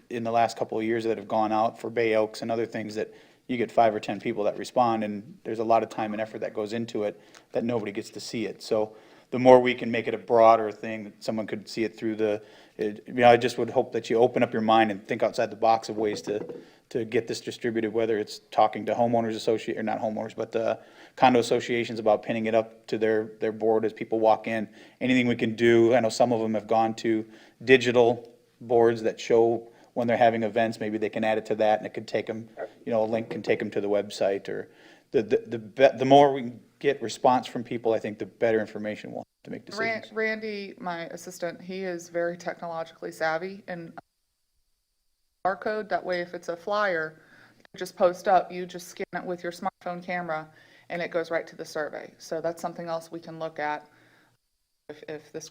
in the last couple of years that have gone out for Bay Oaks and other things, that you get 5 or 10 people that respond, and there's a lot of time and effort that goes into it that nobody gets to see it. So the more we can make it a broader thing, that someone could see it through I just would hope that you open up your mind and think outside the box of ways to get this distributed, whether it's talking to homeowners associate, or not homeowners, but the condo associations about pinning it up to their board as people walk in. Anything we can do. I know some of them have gone to digital boards that show when they're having events, maybe they can add it to that, and it could take them, a link can take them to the website. Or the more we can get response from people, I think the better information we'll have to make decisions. Randy, my assistant, he is very technologically savvy, and barcode, that way if it's a flyer, you just post up, you just scan it with your smartphone camera, and it goes right to the survey. So that's something else we can look at if this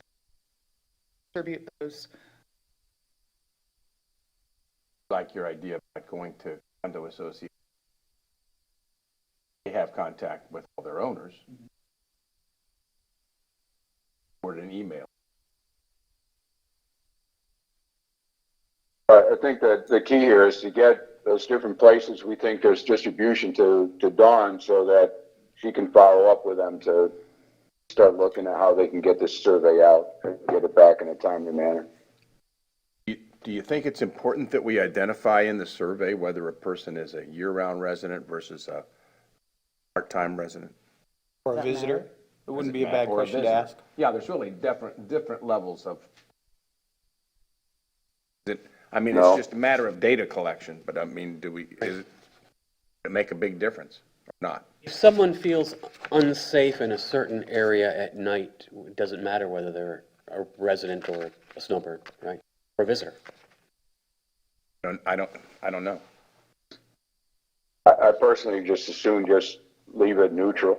distribute those. Like your idea about going to condo association. have contact with all their owners. Or an email. I think that the key here is to get those different places we think there's distribution to Dawn so that she can follow up with them to start looking at how they can get this survey out and get it back in a timely manner. Do you think it's important that we identify in the survey whether a person is a year-round resident versus a part-time resident? Or a that visitor? matter? It wouldn't Does be it a bad matter? Or question to visitor? ask. Yeah, there's really different levels of. I mean, No. it's just a matter of data collection, but I mean, does it make a big difference or not? If someone feels unsafe in a certain area at night, it doesn't matter whether they're a resident or a snowbird, right? Or a visitor. I don't know. I personally just assume just leave it neutral.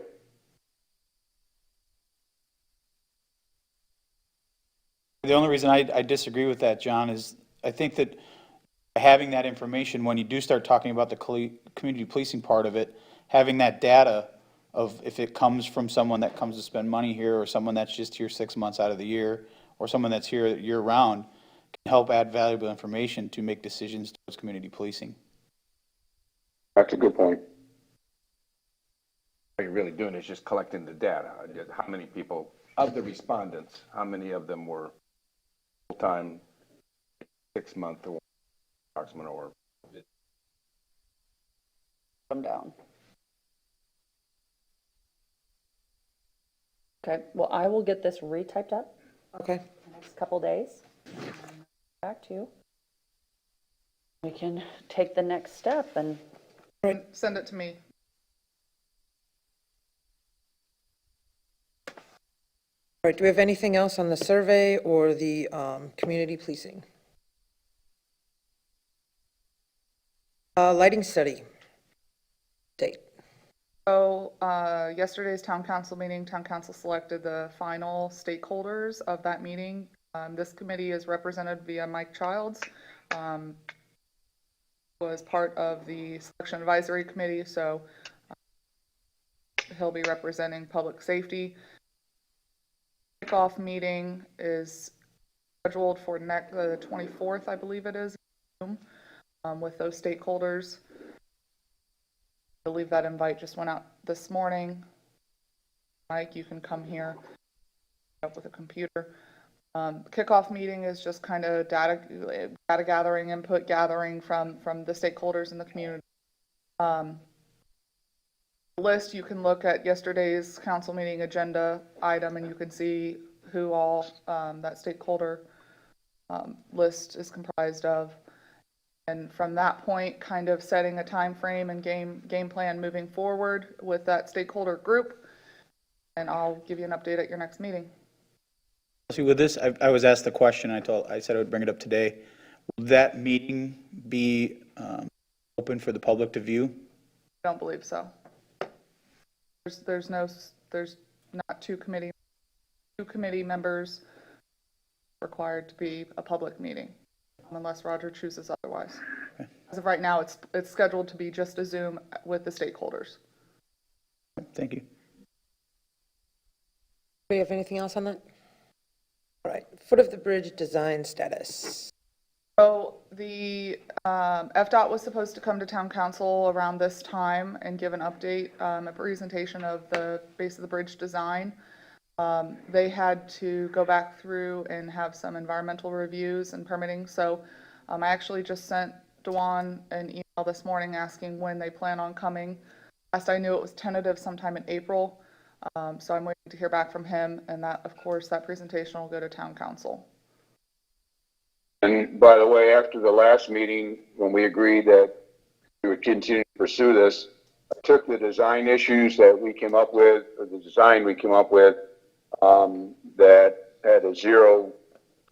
The only reason I disagree with that, John, is I think that having that information, when you do start talking about the community policing part of it, having that data of if it comes from someone that comes to spend money here, or someone that's just here 6 months out of the year, or someone that's here year-round, can help add valuable information to make decisions towards community policing. That's a good point. What you're really doing is just collecting the data. How many people, of the respondents, how many of them were full-time, 6-month or approximate or? Come down. Okay, well, I will get this retyped up Okay. in the next couple days. Back to you. We can take the next step and Send it to me. All right, do we have anything else on the survey or the community policing? Lighting study. Date. So, yesterday's town council meeting, town council selected the final stakeholders of that meeting. This committee is represented via Mike Childs. Was part of the selection advisory committee, so he'll be representing public safety. Kickoff meeting is scheduled for the 24th, I believe it is, with those stakeholders. I believe that invite just went out this morning. Mike, you can come here up with a computer. Kickoff meeting is just kind of data gathering, input gathering from the stakeholders in the community. List, you can look at yesterday's council meeting agenda item and you can see who all that stakeholder list is comprised of. And from that point, kind of setting a time frame and game plan moving forward with that stakeholder group. And I'll give you an update at your next meeting. See, with this, I was asked the question, I said I would bring it up today. Will that meeting be open for the public to view? I don't believe so. There's not two committee members required to be a public meeting unless Roger chooses otherwise. Okay. As of right now, it's scheduled to be just a Zoom with the stakeholders. Thank you. Do we have anything else on that? All right, foot of the bridge design status. So the FDOT was supposed to come to town council around this time and give an update, a presentation of the base of the bridge design. They had to go back through and have some environmental reviews and permitting. So I actually just sent Dewan an email this morning asking when they plan on coming. Last I knew it was tentative sometime in April. So I'm waiting to hear back from him, and that, of course, that presentation will go to town council. And by the way, after the last meeting, when we agreed that we would continue to pursue this, I took the design issues that we came up with, or the design we came up with, that had a 0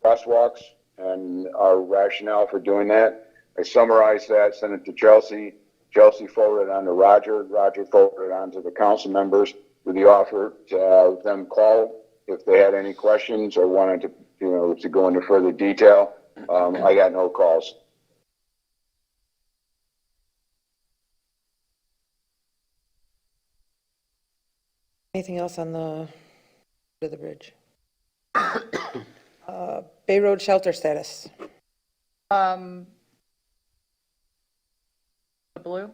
crosswalks and our rationale for doing that. I summarized that, sent it to Chelsea. Chelsea forwarded it on to Roger. Roger forwarded it on to the council members with the offer to have them call if they had any questions or wanted to, to go into further detail. I got no calls. Anything else on to the bridge? Bay Road shelter status. The blue?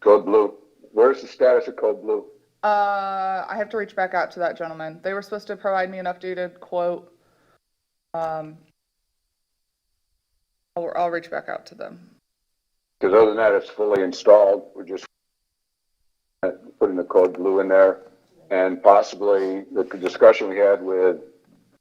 Code Blue. Where's the status of Code Blue? I have to reach back out to that gentleman. They were supposed to provide me an updated quote. I'll reach back out to them. Because other than that, it's fully installed. We're just putting the Code Blue in there. And possibly the discussion we had with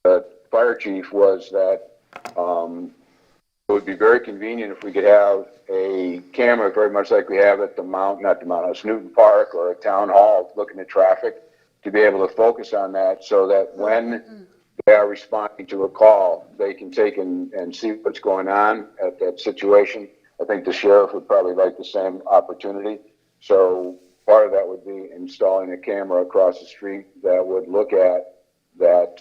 the fire chief was that it would be very convenient if we could have a camera, very much like we have at Newton Park or at Town Hall, looking at traffic, to be able to focus on that so that when they are responding to a call, they can take and see what's going on at that situation. I think the sheriff would probably like the same opportunity. So part of that would be installing a camera across the street that would look at that,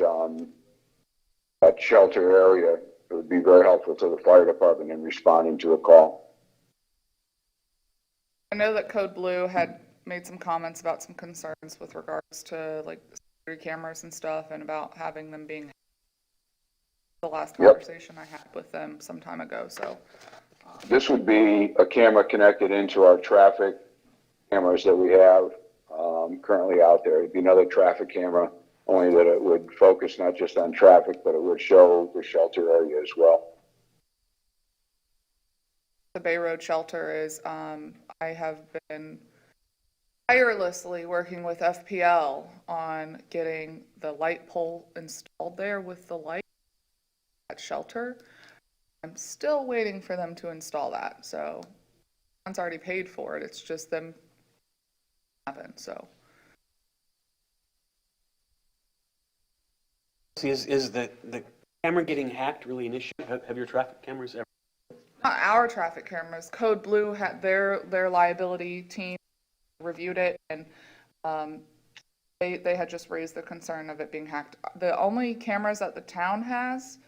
that shelter area. It would be very helpful to the fire department in responding to a call. I know that Code Blue had made some comments about some concerns with regards to like security cameras and stuff, and about having them being the last conversation I had with them some time ago. So This would be a camera connected into our traffic cameras that we have currently out there. It'd be another traffic camera, only that it would focus not just on traffic, but it would show the shelter area as well. the Bay Road shelter is, I have been tirelessly working with FPL on getting the light pole installed there with the light at shelter. I'm still waiting for them to install that, so one's already paid for it. It's just them happen, so. See, is the camera getting hacked really an issue? Have your traffic cameras ever? Not our traffic cameras. Code Blue had their liability team reviewed it, and they had just raised the concern of it being hacked. The only cameras that the town has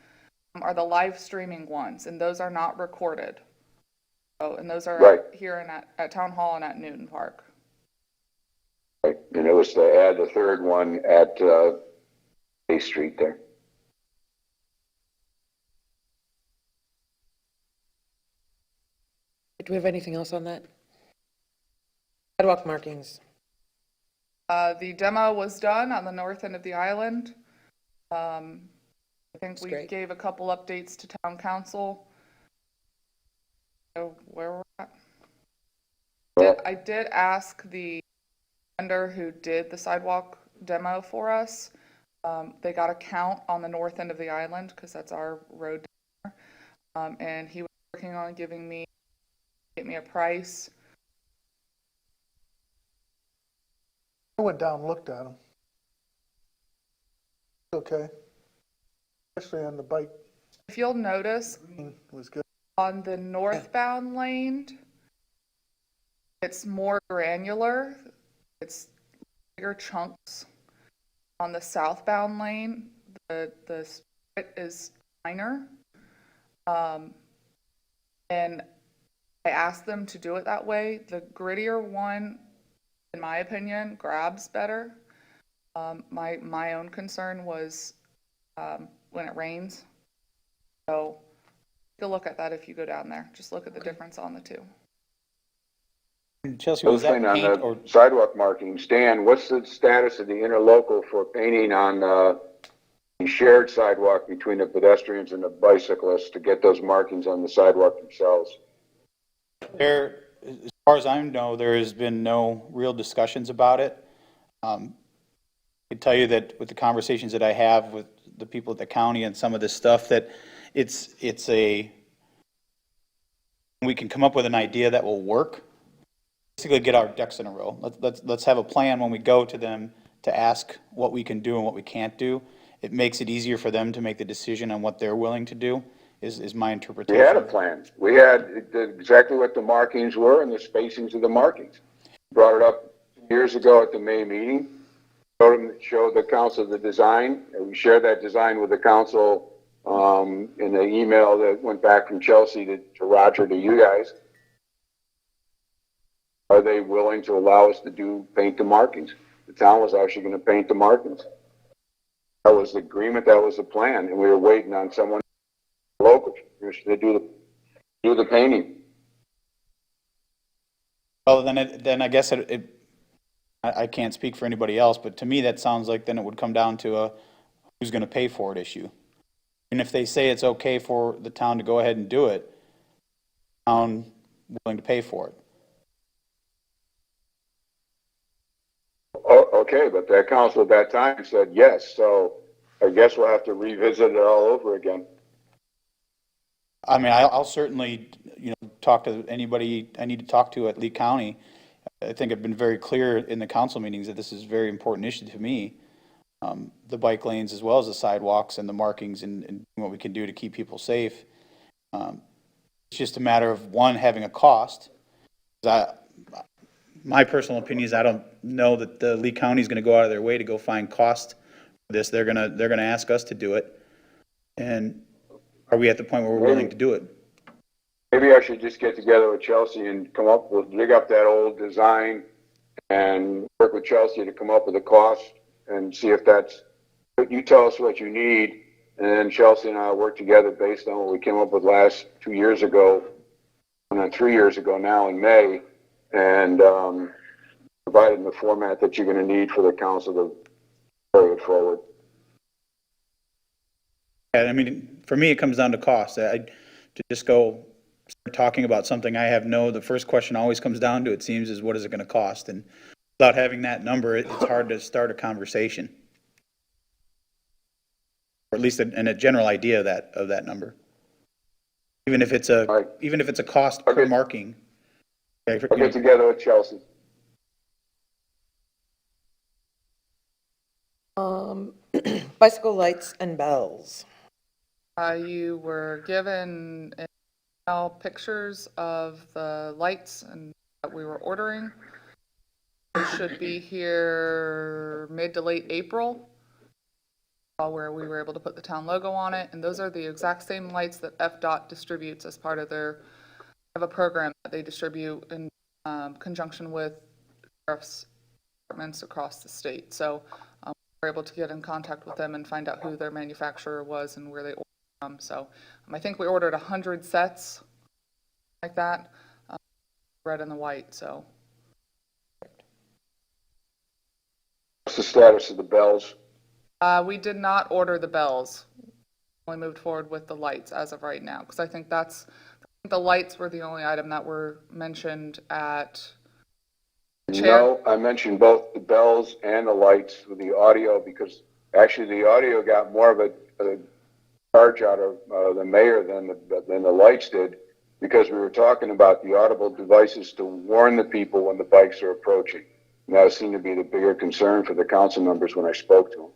are the live streaming ones, and those are not recorded. Oh, and those are Right. here and at Town Hall and at Newton Park. Right. And it was to add the third one at A Street there. Do we have anything else on that? Sidewalk markings. The demo was done on the north end of the island. I think we great. gave a couple updates to town council. So where we're at. I did ask the vendor who did the sidewalk demo for us. They got a count on the north end of the island because that's our road. And he was working on get me a price. I went down and looked at them. Okay. Especially on the bike, If you'll notice, it was good. on the northbound lane, it's more granular. It's bigger chunks. On the southbound lane, the split is finer. And I asked them to do it that way. The grittier one, in my opinion, grabs better. My own concern was when it rains. So take a look at that if you go down there. Just look at the difference on the two. Chelsea, was that Thing on paint the or sidewalk markings, Stan, what's the status of the interlocal for painting on the shared sidewalk between the pedestrians and the bicyclists to get those markings on the sidewalk themselves? there, as far as I know, there has been no real discussions about it. I can tell you that with the conversations that I have with the people at the county and some of this stuff, that we can come up with an idea that will work. Basically get our ducks in a row. Let's have a plan when we go to them to ask what we can do and what we can't do. It makes it easier for them to make the decision on what they're willing to do, is my interpretation. We had a plan. We had exactly what the markings were and the spacings of the markings. Brought it up years ago at the May meeting. Showed the council the design, and we shared that design with the council in the email that went back from Chelsea to Roger to you guys. Are they willing to allow us to paint the markings? the town was actually gonna paint the markings. That was the agreement, that was the plan, and we were waiting on someone local to do the painting. Well, then I guess I can't speak for anybody else, but to me, that sounds like then it would come down to a who's gonna pay for it issue. And if they say it's okay for the town to go ahead and do it, town willing to pay for it. Oh, okay, but that council at that time said yes, so I guess we'll have to revisit it all over again. I mean, I'll certainly, talk to anybody I need to talk to at Lee County. I think I've been very clear in the council meetings that this is a very important issue to me. The bike lanes as well as the sidewalks and the markings and what we can do to keep people safe. It's just a matter of, one, having a cost. My personal opinion is I don't know that the Lee County is gonna go out of their way to go find cost for this. They're gonna ask us to do it. And are we at the point where we're willing to do it? Maybe I should just get together with Chelsea and dig up that old design and work with Chelsea to come up with a cost and see if you tell us what you need, and then Chelsea and I work together based on what we came up with 2 years ago, and then 3 years ago now in May, and provide it in the format that you're gonna need for the council to carry it forward. And I mean, for me, it comes down to cost. To just go start talking about something I have the first question always comes down to, it seems, is what is it gonna cost? And without having that number, it's hard to start a conversation. Or at least a general idea of that number. Even if it's a cost per marking. Okay, I'll get together with Chelsea. Bicycle lights and bells. You were given email pictures of the lights and that we were ordering. They should be here mid to late April, where we were able to put the town logo on it. And those are the exact same lights that FDOT distributes as part of have a program that they distribute in conjunction with sheriff's departments across the state. So we're able to get in contact with them and find out who their manufacturer was and where they ordered from. So I think we ordered 100 sets like that, red and the white. So What's the status of the bells? we did not order the bells. We moved forward with the lights as of right now, because I think the lights were the only item that were mentioned at No, I mentioned both the bells and the lights with the audio, because actually the audio got more of a charge out of the mayor than the lights did, because we were talking about the audible devices to warn the people when the bikes are approaching. And that seemed to be the bigger concern for the council members when I spoke to them.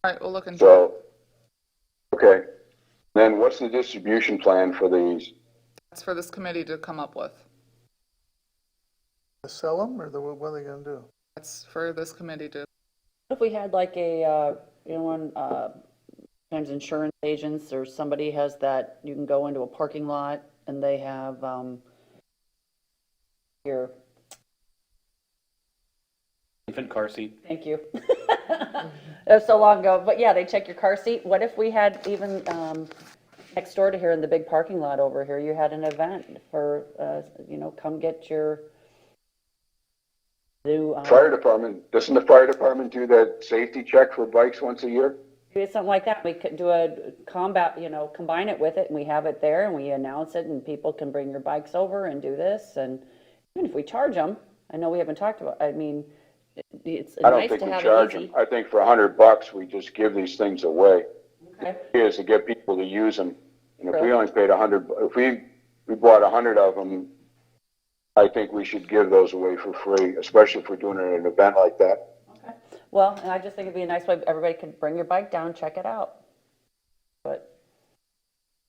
All right, we'll look into it. So, okay. Then what's the distribution plan for these? That's for this committee to come up with. Sell them, or what are they gonna do? That's for this committee to. What if we had like sometimes insurance agents or somebody has that, you can go into a parking lot and they have, your, Infant car seat. thank you. That was so long ago, but yeah, they check your car seat. What if we had even, next door to here in the big parking lot over here, you had an event for, come get your new, Fire department, doesn't the fire department do that safety check for bikes once a year? do something like that. We could do a combine it with it, and we have it there, and we announce it, and people can bring your bikes over and do this, and even if we charge them, I know we haven't talked about, I mean, it's I don't nice think to we have charge it them. easy. I think for $100, we just give these things away. Okay. Is to get people to use them. And if we Really? only paid 100, if we bought 100 of them, I think we should give those away for free, especially if we're doing it at an event like that. Okay. Well, and I just think it'd be a nice way, everybody could bring your bike down, check it out. But,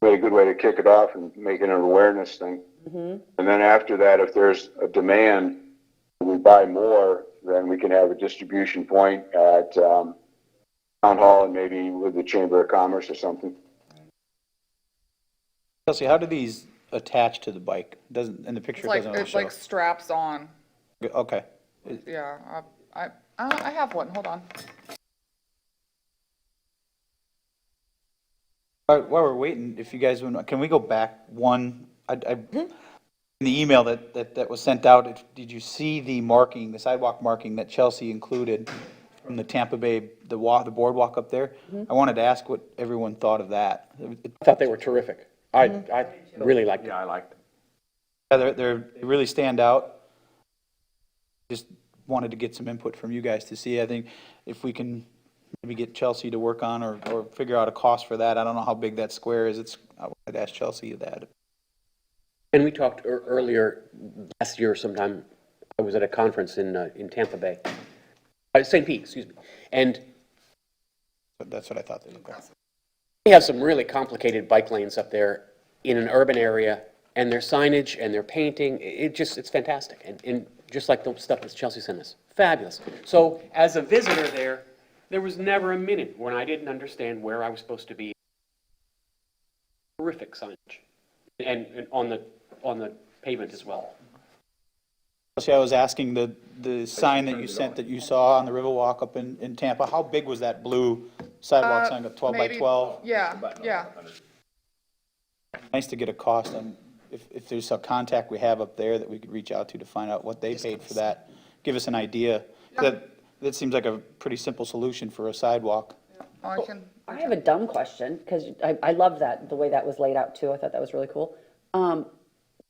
Really good way to kick it off and make it an awareness thing. And then after that, if there's a demand, we buy more, then we can have a distribution point at Town Hall and maybe with the Chamber of Commerce or something. Chelsea, how do these attach to the bike? Doesn't, in the picture, it doesn't It's show. like straps on. Okay. Yeah, I have one, hold on. While we're waiting, if you guys, can we go back one? In the email that was sent out, did you see the marking, the sidewalk marking that Chelsea included from the Tampa Bay, the boardwalk up there? I wanted to ask what everyone thought of that. I thought they were terrific. I really liked it. Yeah, I liked it. Yeah, they really stand out. Just wanted to get some input from you guys to see. I think if we can maybe get Chelsea to work on or figure out a cost for that. I don't know how big that square is. I would ask Chelsea that. And we talked earlier, last year sometime, I was at a conference in Tampa Bay, St. Pete, excuse me. And But that's what I thought they looked like. we have some really complicated bike lanes up there in an urban area, and their signage and their painting, it's fantastic. And just like the stuff that Chelsea sent us, fabulous. So as a visitor there was never a minute when I didn't understand where I was supposed to be. Terrific signage, and on the pavement as well. Chelsea, I was asking the sign that you sent that you saw on the Riverwalk up in Tampa, how big was that blue sidewalk sign, 12 by Maybe- 12? Yeah, yeah. Nice to get a cost on, if there's a contact we have up there that we could reach out to find out what they paid for that. Give us an idea. That seems like a pretty simple solution for a sidewalk. I can, I have a dumb question, because I love that, the way that was laid out too. I thought that was really cool.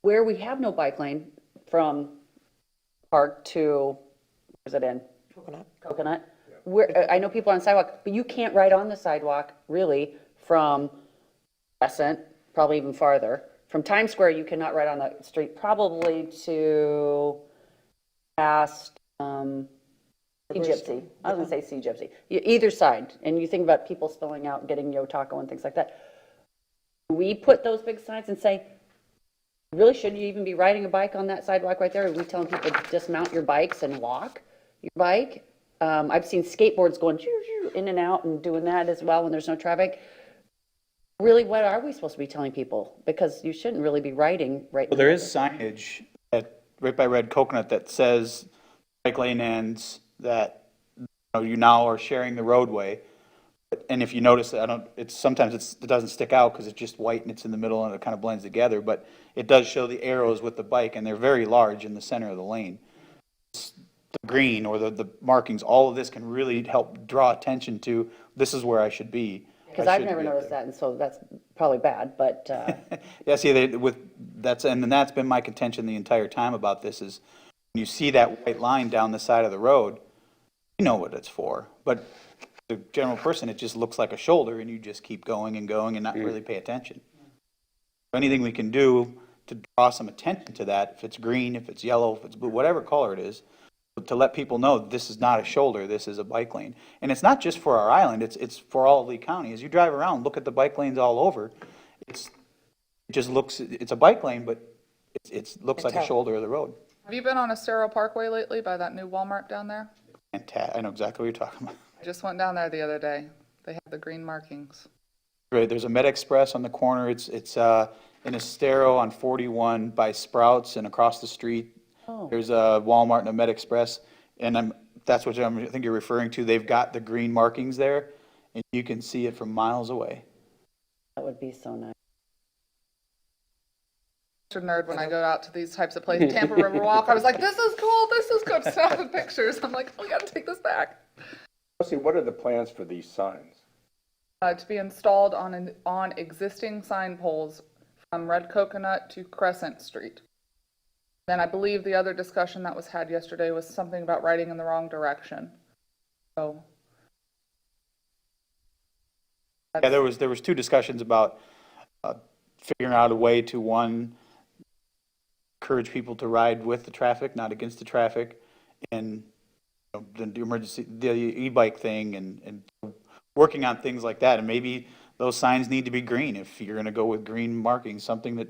Where we have no bike lane from Park to, where's it in? Coconut. Where, I know people are on sidewalk, but you can't ride on the sidewalk really from Crescent, probably even farther. From Times Square, you cannot ride on the street, probably to past, Sea Gypsy. I was gonna say Sea Gypsy. Either side, and you think about people spilling out and getting Yo Taco and things like that. We put those big signs and say, really, should you even be riding a bike on that sidewalk right there? Are we telling people to dismount your bikes and walk your bike? I've seen skateboards going in and out and doing that as well when there's no traffic. Really, what are we supposed to be telling people? Because you shouldn't really be riding right. Well, there is signage right by Red Coconut that says bike lane ends, that you now are sharing the roadway. And if you notice, sometimes it doesn't stick out because it's just white and it's in the middle and it kind of blends together, but it does show the arrows with the bike and they're very large in the center of the lane. The green or the markings, all of this can really help draw attention to, this is where I should be. Because I've never noticed that, and so that's probably bad, but, Yeah, see, that's been my contention the entire time about this is when you see that white line down the side of the road, you know what it's for, but the general person, it just looks like a shoulder and you just keep going and going and not really pay attention. Anything we can do to draw some attention to that, if it's green, if it's yellow, if it's blue, whatever color it is, to let people know this is not a shoulder, this is a bike lane. And it's not just for our island, it's for all of Lee County. As you drive around, look at the bike lanes all over. It just looks, it's a bike lane, but it looks like a shoulder of the road. have you been on Estero Parkway lately by that new Walmart down there? I know exactly what you're talking about. I just went down there the other day. They have the green markings. Right, there's a Med Express on the corner. It's in Estero on 41 by Sprouts and across the street. There's a Walmart and a Med Express, and that's what I think you're referring to. They've got the green markings there, and you can see it from miles away. that would be so nice. Such a nerd when I go out to these types of places, Tampa River Walk. I was like, this is cool, this is good. Snapping pictures. I'm like, we gotta take this back. Chelsea, what are the plans for these signs? To be installed on existing sign poles from Red Coconut to Crescent Street. Then I believe the other discussion that was had yesterday was something about riding in the wrong direction. So. Yeah, there was two discussions about figuring out a way to, one, encourage people to ride with the traffic, not against the traffic, and the e-bike thing, and working on things like that. And maybe those signs need to be green if you're going to go with green markings, something that,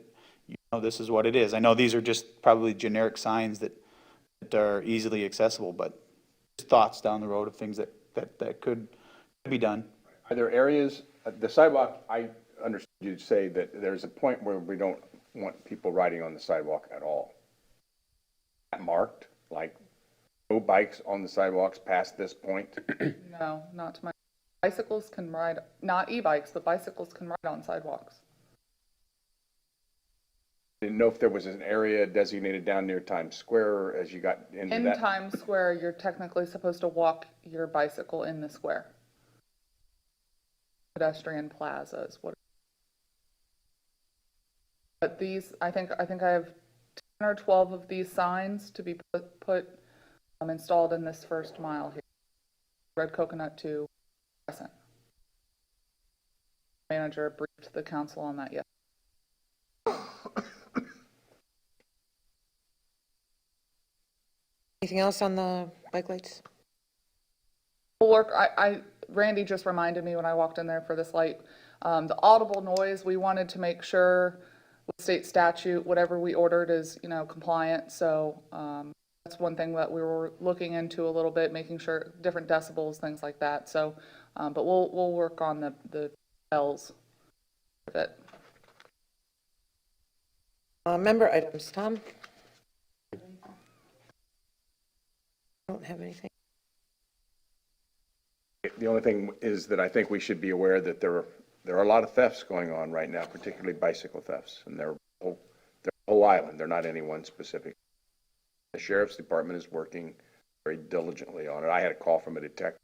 this is what it is. I know these are just probably generic signs that are easily accessible, but just thoughts down the road of things that could be done. Are there areas, the sidewalk, I understood you to say that there's a point where we don't want people riding on the sidewalk at all. Marked, like no bikes on the sidewalks past this point? No, not to my, bicycles can ride, not e-bikes, but bicycles can ride on sidewalks. Didn't know if there was an area designated down near Times Square as you got into In that. Times Square, you're technically supposed to walk your bicycle in the square. Pedestrian plaza is what. But these, I think I have 10 or 12 of these signs to be installed in this first mile here. Red Coconut to Crescent. Manager briefed the council on that yet. Anything else on the bike lights? Work, Randy just reminded me when I walked in there for this light, the audible noise, we wanted to make sure with state statute, whatever we ordered is, compliant, so, that's one thing that we were looking into a little bit, making sure different decibels, things like that, so, but we'll work on the bells of it. Member items, Tom? I don't have anything. The only thing is that I think we should be aware that there are a lot of thefts going on right now, particularly bicycle thefts, and they're a whole island. They're not any one specific. The sheriff's department is working very diligently on it. I had a call from a detective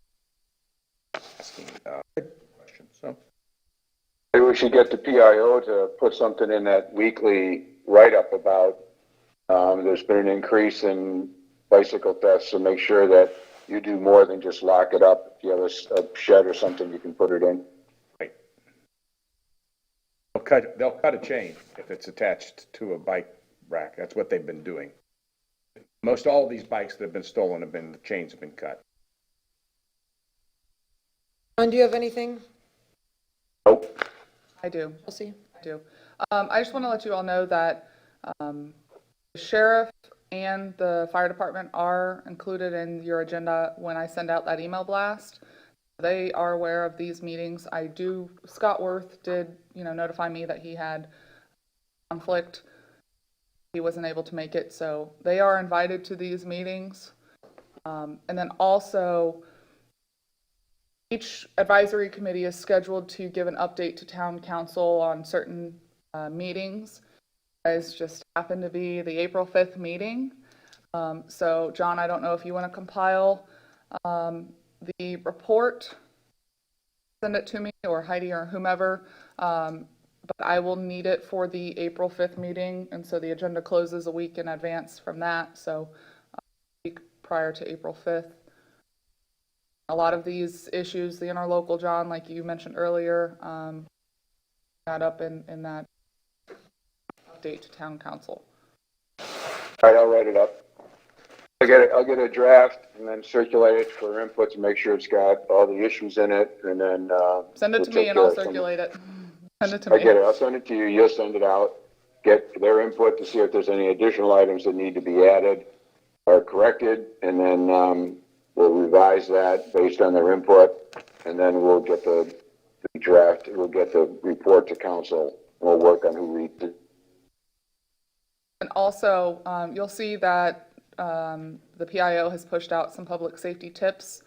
asking questions. So Maybe we should get the PIO to put something in that weekly write-up about, there's been an increase in bicycle thefts, so make sure that you do more than just lock it up. If you have a shed or something, you can put it in. right. They'll cut a chain if it's attached to a bike rack. That's what they've been doing. Most all of these bikes that have been stolen the chains have been cut. John, do you have anything? Nope. I do. Chelsea? I do. I just want to let you all know that the sheriff and the fire department are included in your agenda when I send out that email blast. They are aware of these meetings. Scott Worth did, notify me that he had conflict. He wasn't able to make it, so they are invited to these meetings. And then also, each advisory committee is scheduled to give an update to town council on certain meetings. Guys just happened to be the April 5th meeting. So John, I don't know if you want to compile the report, send it to me, or Heidi or whomever, but I will need it for the April 5th meeting, and so the agenda closes a week in advance from that, so a week prior to April 5th. A lot of these issues, the interlocal, John, like you mentioned earlier, got up in that update to town council. All right, I'll write it up. I'll get a draft and then circulate it for input to make sure it's got all the issues in it, and then Send it we'll to take me and care I'll of some- circulate it. Send it to I me. get it. I'll send it to you. You'll send it out. Get their input to see if there's any additional items that need to be added or corrected, and then we'll revise that based on their input, and then we'll get the draft. We'll get the report to council. And we'll work on who reads it. And also, you'll see that the PIO has pushed out some public safety tips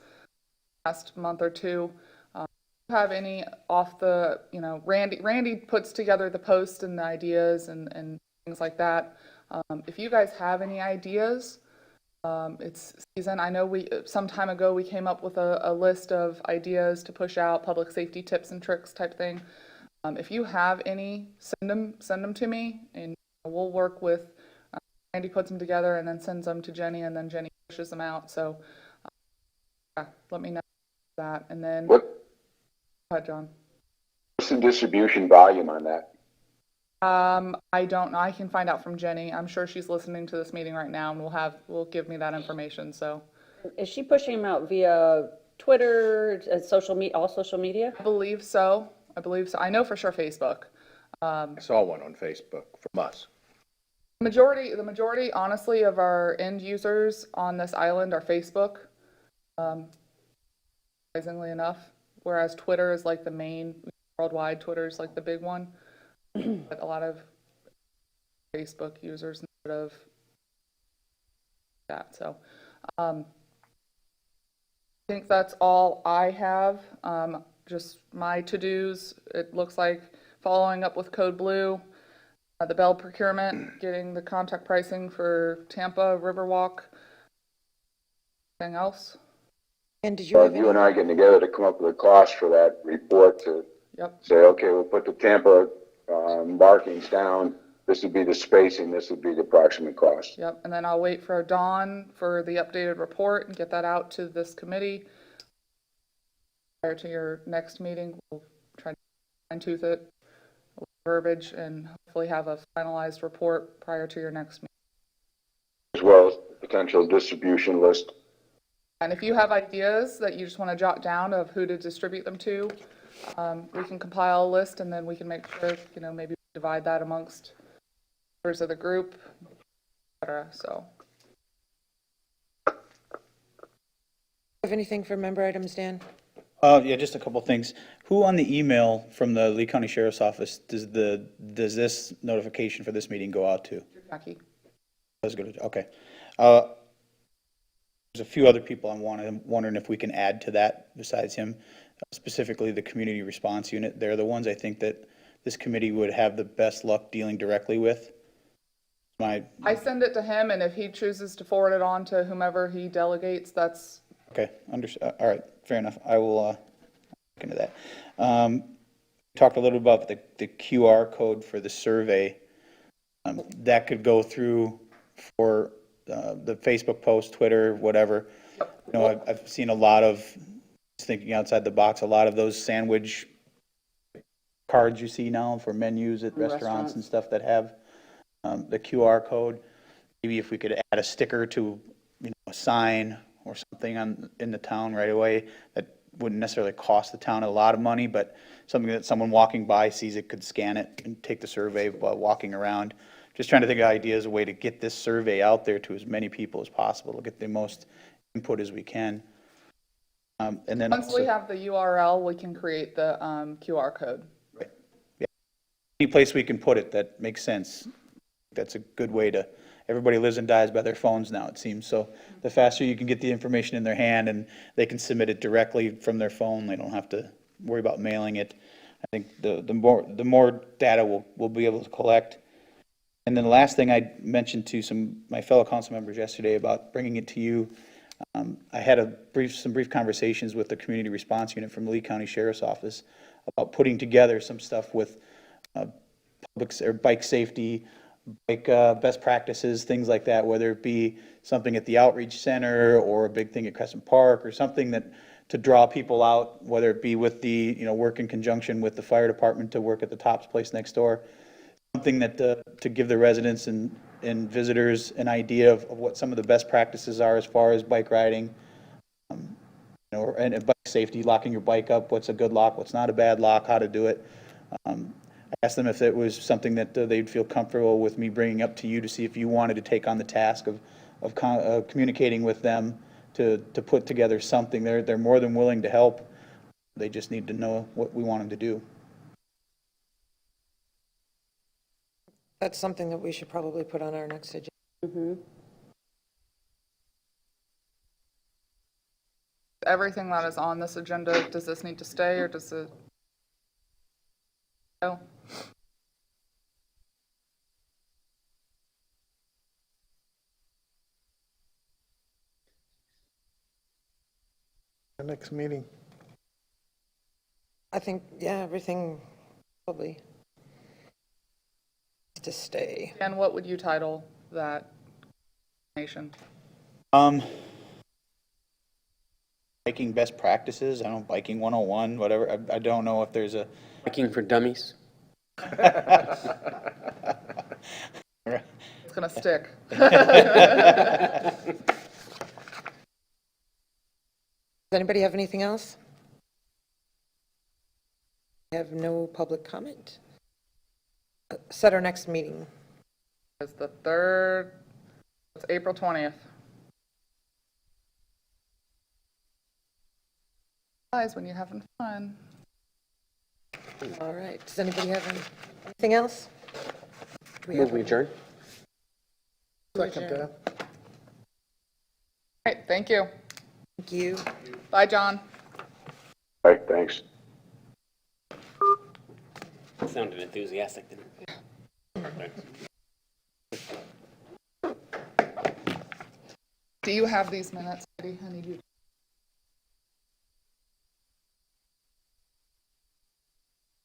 last month or two. Have any off the, Randy puts together the posts and the ideas and things like that. If you guys have any ideas, it's season. I know some time ago we came up with a list of ideas to push out, public safety tips and tricks type thing. If you have any, send them to me, and we'll work with, Randy puts them together and then sends them to Jenny, and then Jenny pushes them out. So yeah, let me know that. And then, go ahead, John. What's the distribution volume on that? I don't know. I can find out from Jenny. I'm sure she's listening to this meeting right now, and will give me that information. So Is she pushing them out via Twitter, all social media? I believe so. I know for sure Facebook. I saw one on Facebook from us. The majority, honestly, of our end users on this island are Facebook, surprisingly enough, whereas Twitter is like the main, worldwide, Twitter is like the big one. But a lot of Facebook users instead of that. So I think that's all I have. Just my to-dos. It looks like following up with Code Blue, the Bell procurement, getting the contact pricing for Tampa Riverwalk. Anything else? And did you have You and any? I getting together to come up with a cost for that report to Yep. say, okay, we'll put the Tampa, markings down. This would be the spacing, this would be the approximate cost. Yep, and then I'll wait for Dawn for the updated report and get that out to this committee. Prior to your next meeting, we'll try to fine-tooth it, verbiage, and hopefully have a finalized report prior to your next meeting. As well as the potential distribution list. And if you have ideas that you just want to jot down of who to distribute them to, we can compile a list and then we can make sure, maybe divide that amongst members of the group, et cetera, so. Have anything for member items, Dan? Yeah, just a couple things. Who on the email from the Lee County Sheriff's Office does this notification for this meeting go out to? Jackie. That's good, okay. There's a few other people I'm wondering if we can add to that besides him, specifically the community response unit. They're the ones I think that this committee would have the best luck dealing directly with. I send it to him, and if he chooses to forward it on to whomever he delegates, that's. Okay, all right, fair enough. I will look into that. Talked a little about the QR code for the survey. That could go through for the Facebook post, Twitter, whatever. I've seen a lot of, thinking outside the box, a lot of those sandwich cards you see now for menus at restaurants and stuff that have the QR code. Maybe if we could add a sticker to, a sign or something in the town right away, that wouldn't necessarily cost the town a lot of money, but something that someone walking by sees it, could scan it and take the survey while walking around. Just trying to think of ideas, a way to get this survey out there to as many people as possible, to get the most input as we can. And then Once we have the URL, we can create the QR code. Right. Yeah. Any place we can put it that makes sense. That's a good way to, everybody lives and dies by their phones now, it seems. So the faster you can get the information in their hand and they can submit it directly from their phone, they don't have to worry about mailing it. I think the more data we'll be able to collect. And then the last thing I mentioned to my fellow council members yesterday about bringing it to you, I had some brief conversations with the community response unit from the Lee County Sheriff's Office about putting together some stuff with bike safety, bike best practices, things like that, whether it be something at the outreach center or a big thing at Crescent Park or something that to draw people out, whether it be with the, work in conjunction with the fire department to work at the Tops place next door. Something that to give the residents and visitors an idea of what some of the best practices are as far as bike riding, and bike safety, locking your bike up, what's a good lock, what's not a bad lock, how to do it. I asked them if it was something that they'd feel comfortable with me bringing up to you to see if you wanted to take on the task of communicating with them to put together something. They're more than willing to help. They just need to know what we want them to do. That's something that we should probably put on our next agenda. Mm-hmm. Everything that is on this agenda, does this need to stay or does it? No. The next meeting. I think, yeah, everything probably needs to stay. And what would you title that nation? Biking best practices, I don't know, biking 101, whatever. I don't know if there's a. Biking for dummies. It's gonna stick. Does anybody have anything else? I have no public comment. Set our next meeting. It's the 3rd, it's April 20th. Guys, when you're having fun. All right. Does anybody have anything else? Do we Move have we adjourn? Second that. All right, Thank you. Thank you. Bye, John. All right, thanks. Sounded enthusiastic, didn't it? Do you have these minutes, Heidi? I need you.